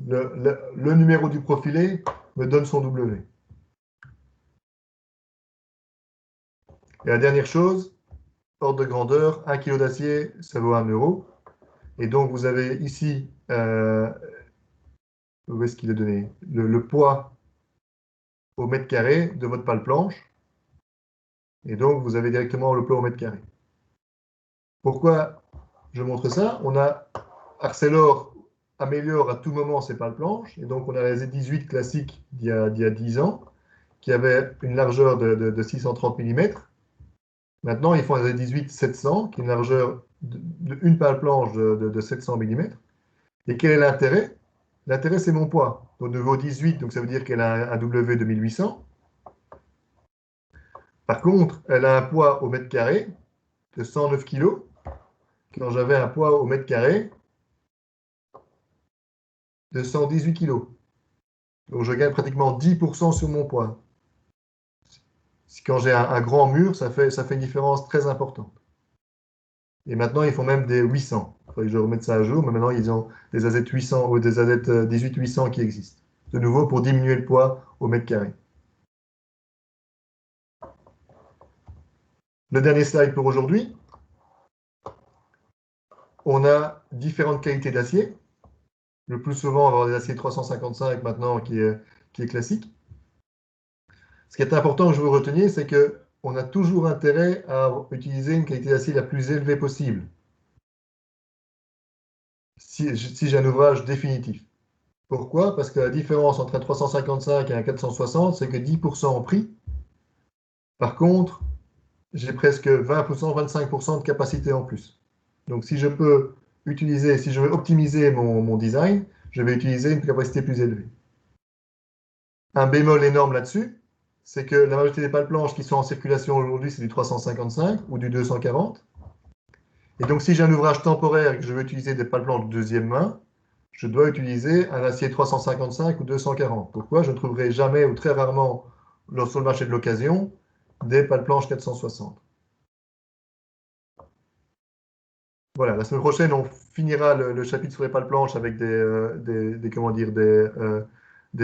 le numéro du profilet me donne son W. Et la dernière chose, ordre de grandeur, 1 kg d'acier, ça vaut 1 euro. Et donc, vous avez ici, où est-ce qu'il est donné? Le poids au mètre carré de votre pale planche. Et donc, vous avez directement le plomb au mètre carré. Pourquoi je montre ça? Arcelor améliore à tout moment ses pales planches. Et donc, on a la Z18 classique d'il y a 10 ans, qui avait une largeur de 630 mm. Maintenant, ils font la Z18 700, qui est une largeur d'une pale planche de 700 mm. Et quel est l'intérêt? L'intérêt, c'est mon poids. Au niveau 18, donc ça veut dire qu'elle a un W de 1800. Par contre, elle a un poids au mètre carré de 109 kg, quand j'avais un poids au mètre carré de 118 kg. Donc je gagne pratiquement 10% sur mon poids. Quand j'ai un grand mur, ça fait une différence très importante. Et maintenant, ils font même des 800. Il faudrait que je remette ça à jour, mais maintenant, ils ont des AZ 800 ou des AZ 18 800 qui existent. De nouveau, pour diminuer le poids au mètre carré. Le dernier slide pour aujourd'hui. On a différentes qualités d'acier. Le plus souvent, on va avoir des aciers 355 maintenant qui est classique. Ce qui est important que je vous reteniez, c'est qu'on a toujours intérêt à utiliser une qualité d'acier la plus élevée possible. Si j'ai un ouvrage définitif. Pourquoi? Parce que la différence entre un 355 et un 460, c'est que 10% en prix. Par contre, j'ai presque 20%, 25% de capacité en plus. Donc, si je veux optimiser mon design, je vais utiliser une capacité plus élevée. Un bémol énorme là-dessus, c'est que la majorité des pales planches qui sont en circulation aujourd'hui, c'est du 355 ou du 240. Et donc, si j'ai un ouvrage temporaire et que je veux utiliser des pales planches de deuxième main, je dois utiliser un acier 355 ou 240. Pourquoi? Je ne trouverai jamais ou très rarement sur le marché de l'occasion des pales planches 460. Voilà, la semaine prochaine, on finira le chapitre sur les pales planches avec des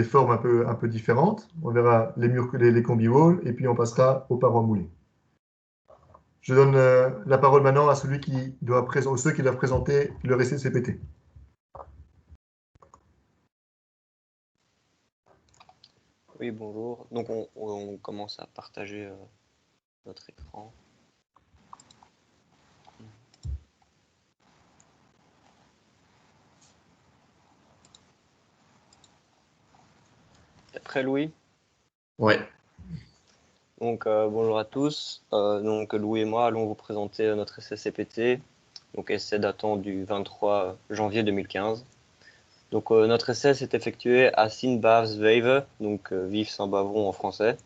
formes un peu différentes. On verra les murs, les combi walls, et puis on passera aux parois moulées. Je donne la parole maintenant à ceux qui doivent présenter leur essai de CPT. Oui, bonjour. Donc on commence à partager notre écran. T'es prêt, Louis? Ouais. Donc bonjour à tous. Donc Louis et moi allons vous présenter notre essai CPT, donc essai datant du 23 janvier 2015. Donc notre essai s'est effectué à Sint-Baafsweve, donc Vive Saint-Bavron en français,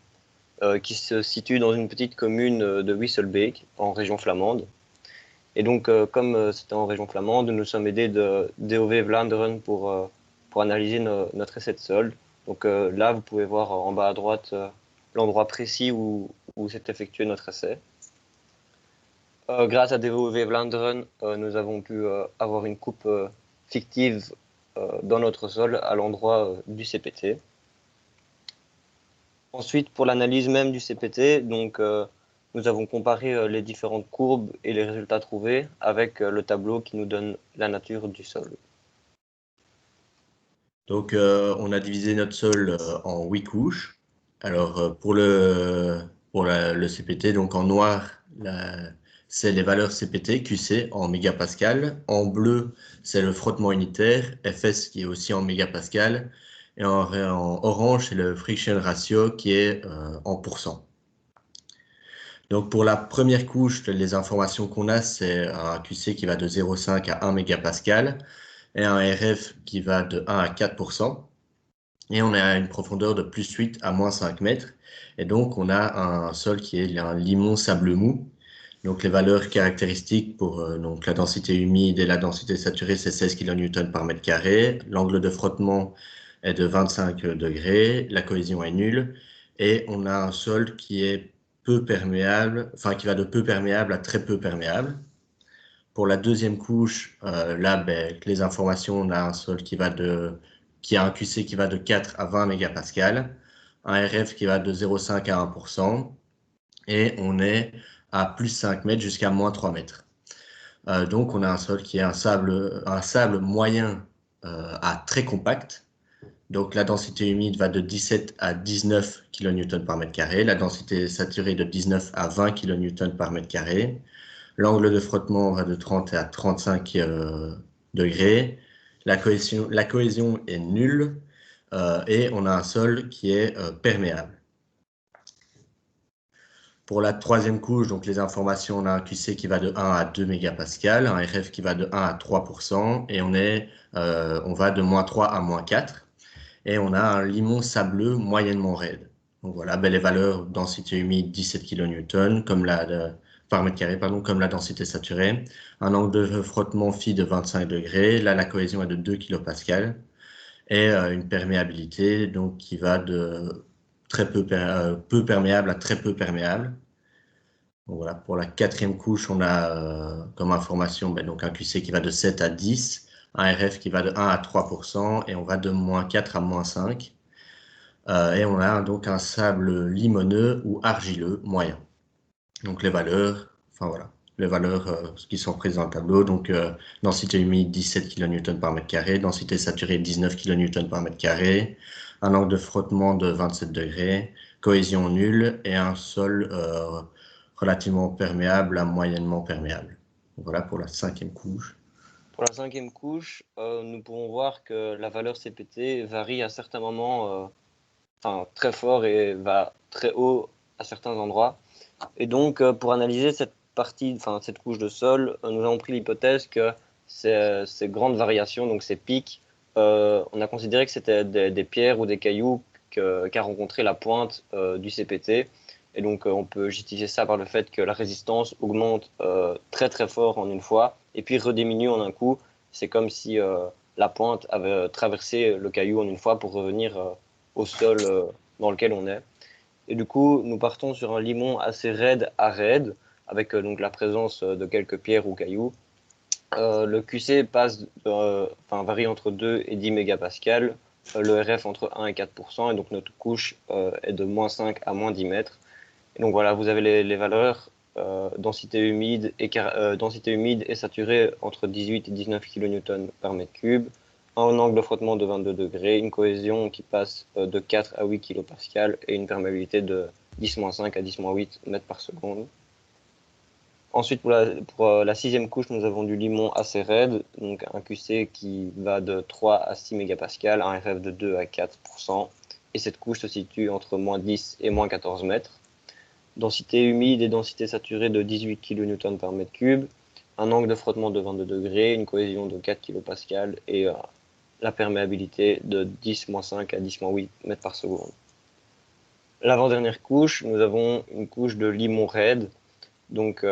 qui se situe dans une petite commune de Wisselbeek, en région flamande. Et donc comme c'était en région flamande, nous sommes aidés de DOV Vlaanderen pour analyser notre essai de sol. Donc là, vous pouvez voir en bas à droite l'endroit précis où s'est effectué notre essai. Grâce à DOV Vlaanderen, nous avons pu avoir une coupe fictive dans notre sol à l'endroit du CPT. Ensuite, pour l'analyse même du CPT, donc, nous avons comparé les différentes courbes et les résultats trouvés avec le tableau qui nous donne la nature du sol. Donc, on a divisé notre sol en 8 couches. Alors, pour le CPT, donc en noir, c'est les valeurs CPT, QC en mégapascal. En bleu, c'est le frottement unitaire, FS qui est aussi en mégapascal. Et en orange, c'est le friction ratio qui est en pourcent. Donc, pour la première couche, les informations qu'on a, c'est un QC qui va de 0,5 à 1 mégapascal et un RF qui va de 1 à 4%. Et on a une profondeur de plus 8 à moins 5 mètres. Et donc, on a un sol qui est un limon sable mou. Donc, les valeurs caractéristiques pour donc la densité humide et la densité saturée, c'est 16 kN par mètre carré. L'angle de frottement est de 25 degrés. La cohésion est nulle. Et on a un sol qui est peu perméable, enfin qui va de peu perméable à très peu perméable. Pour la deuxième couche, là, les informations, on a un sol qui a un QC qui va de 4 à 20 mégapascal, un RF qui va de 0,5 à 1%, et on est à plus 5 mètres jusqu'à moins 3 mètres. Donc, on a un sol qui est un sable moyen à très compact. Donc, la densité humide va de 17 à 19 kN par mètre carré, la densité saturée de 19 à 20 kN par mètre carré. L'angle de frottement va de 30 à 35 degrés. La cohésion est nulle et on a un sol qui est perméable. Pour la troisième couche, donc les informations, on a un QC qui va de 1 à 2 mégapascales, un RF qui va de 1 à 3%, et on va de -3 à -4. Et on a un limon sableux moyennement raide. Donc voilà, les valeurs, densité humide 17 kN par mètre carré, comme la densité saturée. Un angle de frottement phi de 25 degrés. Là, la cohésion est de 2 kPa. Et une perméabilité donc, qui va de très peu perméable à très peu perméable. Donc voilà, pour la quatrième couche, on a comme information donc un QC qui va de 7 à 10, un RF qui va de 1 à 3%, et on va de -4 à -5. Et on a donc un sable limoneux ou argileux moyen. Donc les valeurs, qui sont prises dans le tableau, donc densité humide 17 kN par mètre carré, densité saturée 19 kN par mètre carré, un angle de frottement de 27 degrés, cohésion nulle et un sol relativement perméable à moyennement perméable. Donc, voilà pour la cinquième couche. Pour la cinquième couche, nous pouvons voir que la valeur CPT varie à certains moments très fort et va très haut à certains endroits. Et donc, pour analyser cette couche de sol, nous avons pris l'hypothèse que ces grandes variations, donc ces pics, on a considéré que c'était des pierres ou des cailloux qu'a rencontré la pointe du CPT. Et donc, on peut justifier ça par le fait que la résistance augmente très très fort en une fois et puis rediminue en un coup. C'est comme si la pointe avait traversé le caillou en une fois pour revenir au sol dans lequel on est. Et du coup, nous partons sur un limon assez raide à raide, avec donc la présence de quelques pierres ou cailloux. Le QC varie entre 2 et 10 mégapascales, le RF entre 1 et 4%, et donc notre couche est de -5 à -10 mètres. Et donc voilà, vous avez les valeurs, densité humide et saturée entre 18 et 19 kN par mètre cube, un angle de frottement de 22 degrés, une cohésion qui passe de 4 à 8 kPa et une perméabilité de 10-5 à 10-8 mètres par seconde. Ensuite, pour la sixième couche, nous avons du limon assez raide, donc un QC qui va de 3 à 6 mégapascales, un RF de 2 à 4%, et cette couche se situe entre -10 et -14 mètres. Densité humide et densité saturée de 18 kN par mètre cube, un angle de frottement de 22 degrés, une cohésion de 4 kPa et la perméabilité de 10-5 à 10-8 mètres par seconde. L'avant-dernière couche, nous avons une couche de limon raide. Donc,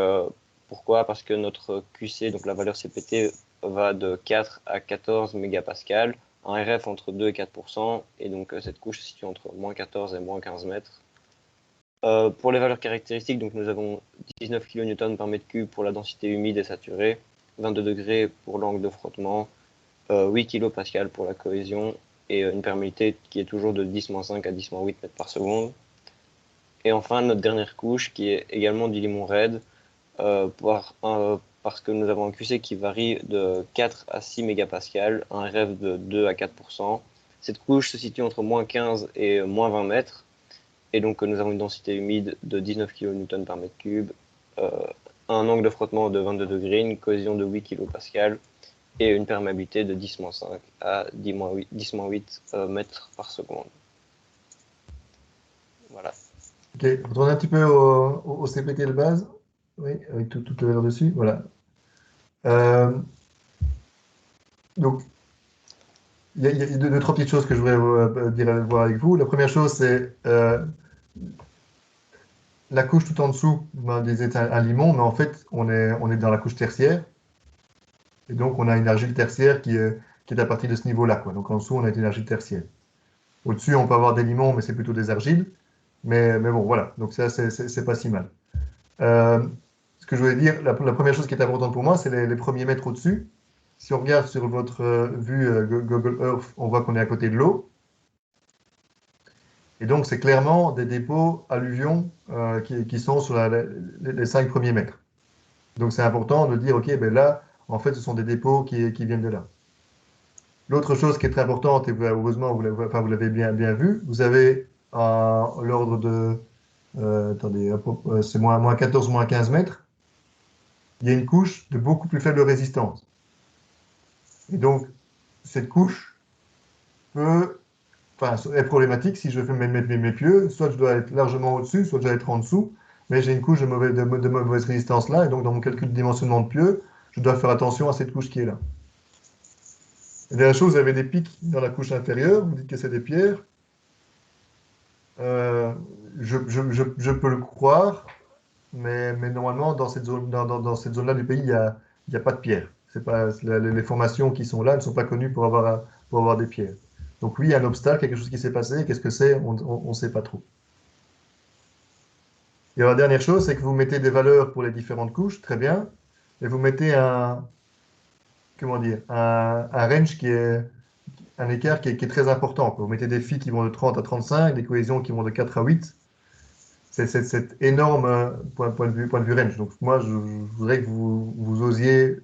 pourquoi? Parce que notre QC, donc la valeur CPT, va de 4 à 14 mégapascales, un RF entre 2 et 4%, et donc cette couche se situe entre -14 et -15 mètres. Pour les valeurs caractéristiques, donc nous avons 19 kN par mètre cube pour la densité humide et saturée, 22 degrés pour l'angle de frottement, 8 kPa pour la cohésion et une perméabilité qui est toujours de 10-5 à 10-8 mètres par seconde. Et enfin, notre dernière couche qui est également du limon raide, parce que nous avons un QC qui varie de 4 à 6 mégapascales, un RF de 2 à 4%. Cette couche se situe entre -15 et -20 mètres. Et donc, nous avons une densité humide de 19 kN par mètre cube, un angle de frottement de 22 degrés, une cohésion de 8 kPa et une perméabilité de 10-5 à 10-8 mètres par seconde. Voilà. Ok, on retourne un petit peu au CPT de base. Oui, avec toutes les valeurs dessus. Voilà. Donc, il y a deux, trois petites choses que je voudrais voir avec vous. La première chose, c'est la couche tout en dessous. Vous disait un limon, mais en fait, on est dans la couche tertiaire. Et donc, on a une argile tertiaire qui est à partir de ce niveau-là. Donc, en dessous, on a une argile tertiaire. Au-dessus, on peut avoir des limons, mais c'est plutôt des argiles. Mais bon, voilà. Donc, ça, c'est pas si mal. Ce que je voulais dire, la première chose qui est importante pour moi, c'est les premiers mètres au-dessus. Si on regarde sur votre vue Google Earth, on voit qu'on est à côté de l'eau. Et donc, c'est clairement des dépôts alluvions qui sont sur les 5 premiers mètres. Donc, c'est important de dire, OK, ben là, en fait, ce sont des dépôts qui viennent de là. L'autre chose qui est très importante, et heureusement vous l'avez bien vu, vous avez l'ordre de, attendez, c'est moins 14, moins 15 mètres, il y a une couche de beaucoup plus faible résistance. Et donc, cette couche est problématique si je fais mes pieux, soit je dois être largement au-dessus, soit je dois être en dessous, mais j'ai une couche de mauvaise résistance là, et donc dans mon calcul de dimensionnement de pieux, je dois faire attention à cette couche qui est là. Et dernière chose, vous avez des pics dans la couche inférieure, vous dites que c'est des pierres. Je peux le croire, mais normalement, dans cette zone-là du pays, il n'y a pas de pierres. Les formations qui sont là ne sont pas connues pour avoir des pierres. Donc oui, il y a un obstacle, quelque chose qui s'est passé. Qu'est-ce que c'est? On ne sait pas trop. Et la dernière chose, c'est que vous mettez des valeurs pour les différentes couches, très bien, et vous mettez un range qui est un écart qui est très important. Vous mettez des phi qui vont de 30 à 35, des cohésions qui vont de 4 à 8. C'est énorme point de vue range. Donc moi, je voudrais que vous osiez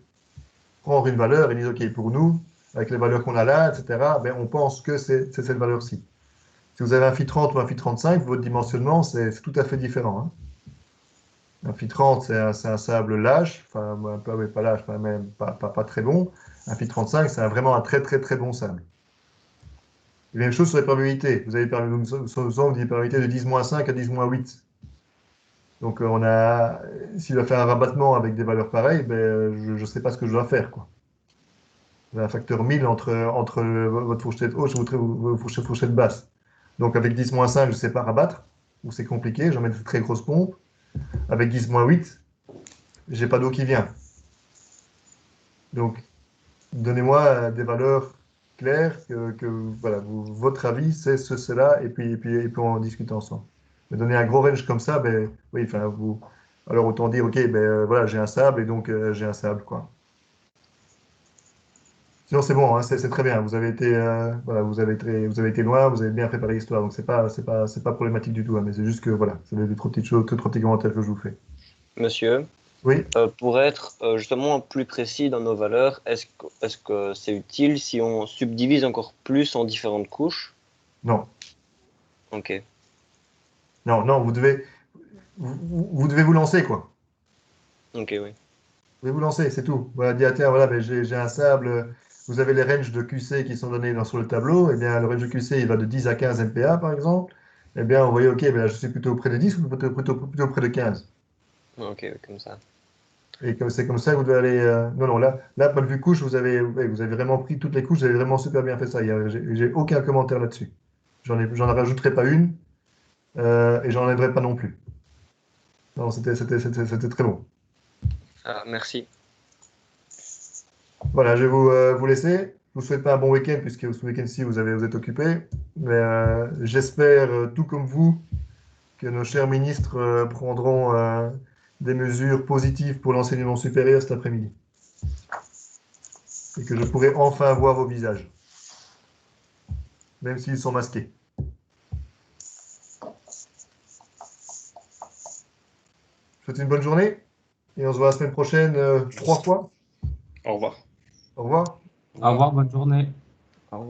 prendre une valeur et dire, OK, pour nous, avec les valeurs qu'on a là, etc., ben, on pense que c'est cette valeur-ci. Si vous avez un phi 30 ou un phi 35, votre dimensionnement, c'est tout à fait différent. Hein. Un phi 30, c'est un sable lâche, enfin, un peu, mais pas lâche, même pas très bon. Un phi 35, c'est vraiment un très, très, très bon sable. Et la même chose sur les perméabilités. Vous avez des perméabilités de 10-5 à 10-8. Donc, s'il va faire un rabattement avec des valeurs pareilles, ben, je ne sais pas ce que je dois faire, quoi. Vous avez un facteur 1000 entre votre fourchette haute et votre fourchette basse. Donc, avec 10-5, je ne sais pas rabattre, ou c'est compliqué, j'en mets de très grosses pompes. Avec 10-8, j'ai pas d'eau qui vient. Donc, donnez-moi des valeurs claires voilà, votre avis, c'est cela, et puis on en discute ensemble. Mais donner un gros range comme ça, ben, oui, enfin, alors autant dire, OK, ben, voilà, j'ai un sable, et donc j'ai un sable, quoi. Sinon, c'est bon, hein, c'est très bien. Vous avez été, voilà, vous avez été loin, vous avez bien préparé l'histoire, donc c'est pas problématique du tout, hein, mais c'est juste que, voilà, c'est des trop petites choses, trop petits commentaires que je vous fais. Monsieur, Oui. Pour être justement plus précis dans nos valeurs, est-ce que c'est utile si on subdivise encore plus en différentes couches? Non. Ok. Non, vous devez vous lancer, quoi. Ok, oui. Vous devez vous lancer, c'est tout. Voilà, dire, tiens, voilà, ben, j'ai un sable, vous avez les ranges de QC qui sont donnés sur le tableau, et bien, le range de QC, il va de 10 à 15 MPa, par exemple. Eh bien, vous voyez, OK, ben, je suis plutôt près de 10 ou plutôt près de 15. Ok, comme ça. Et c'est comme ça que vous devez aller. Non, là, point de vue couche, vous avez vraiment pris toutes les couches, vous avez vraiment super bien fait ça. J'ai aucun commentaire là-dessus. J'en rajouterai pas une, et j'en enlèverai pas non plus. Non, c'était très bon. Ah, merci. Voilà, je vais vous laisser. Je vous souhaite pas un bon week-end, puisque ce week-end-ci, vous êtes occupé. Mais j'espère, tout comme vous, que nos chers ministres prendront des mesures positives pour l'enseignement supérieur cet après-midi. Et que je pourrai enfin voir vos visages, même s'ils sont masqués. Je vous souhaite une bonne journée et on se voit la semaine prochaine 3 fois. Au revoir. Au revoir. Au revoir, bonne journée.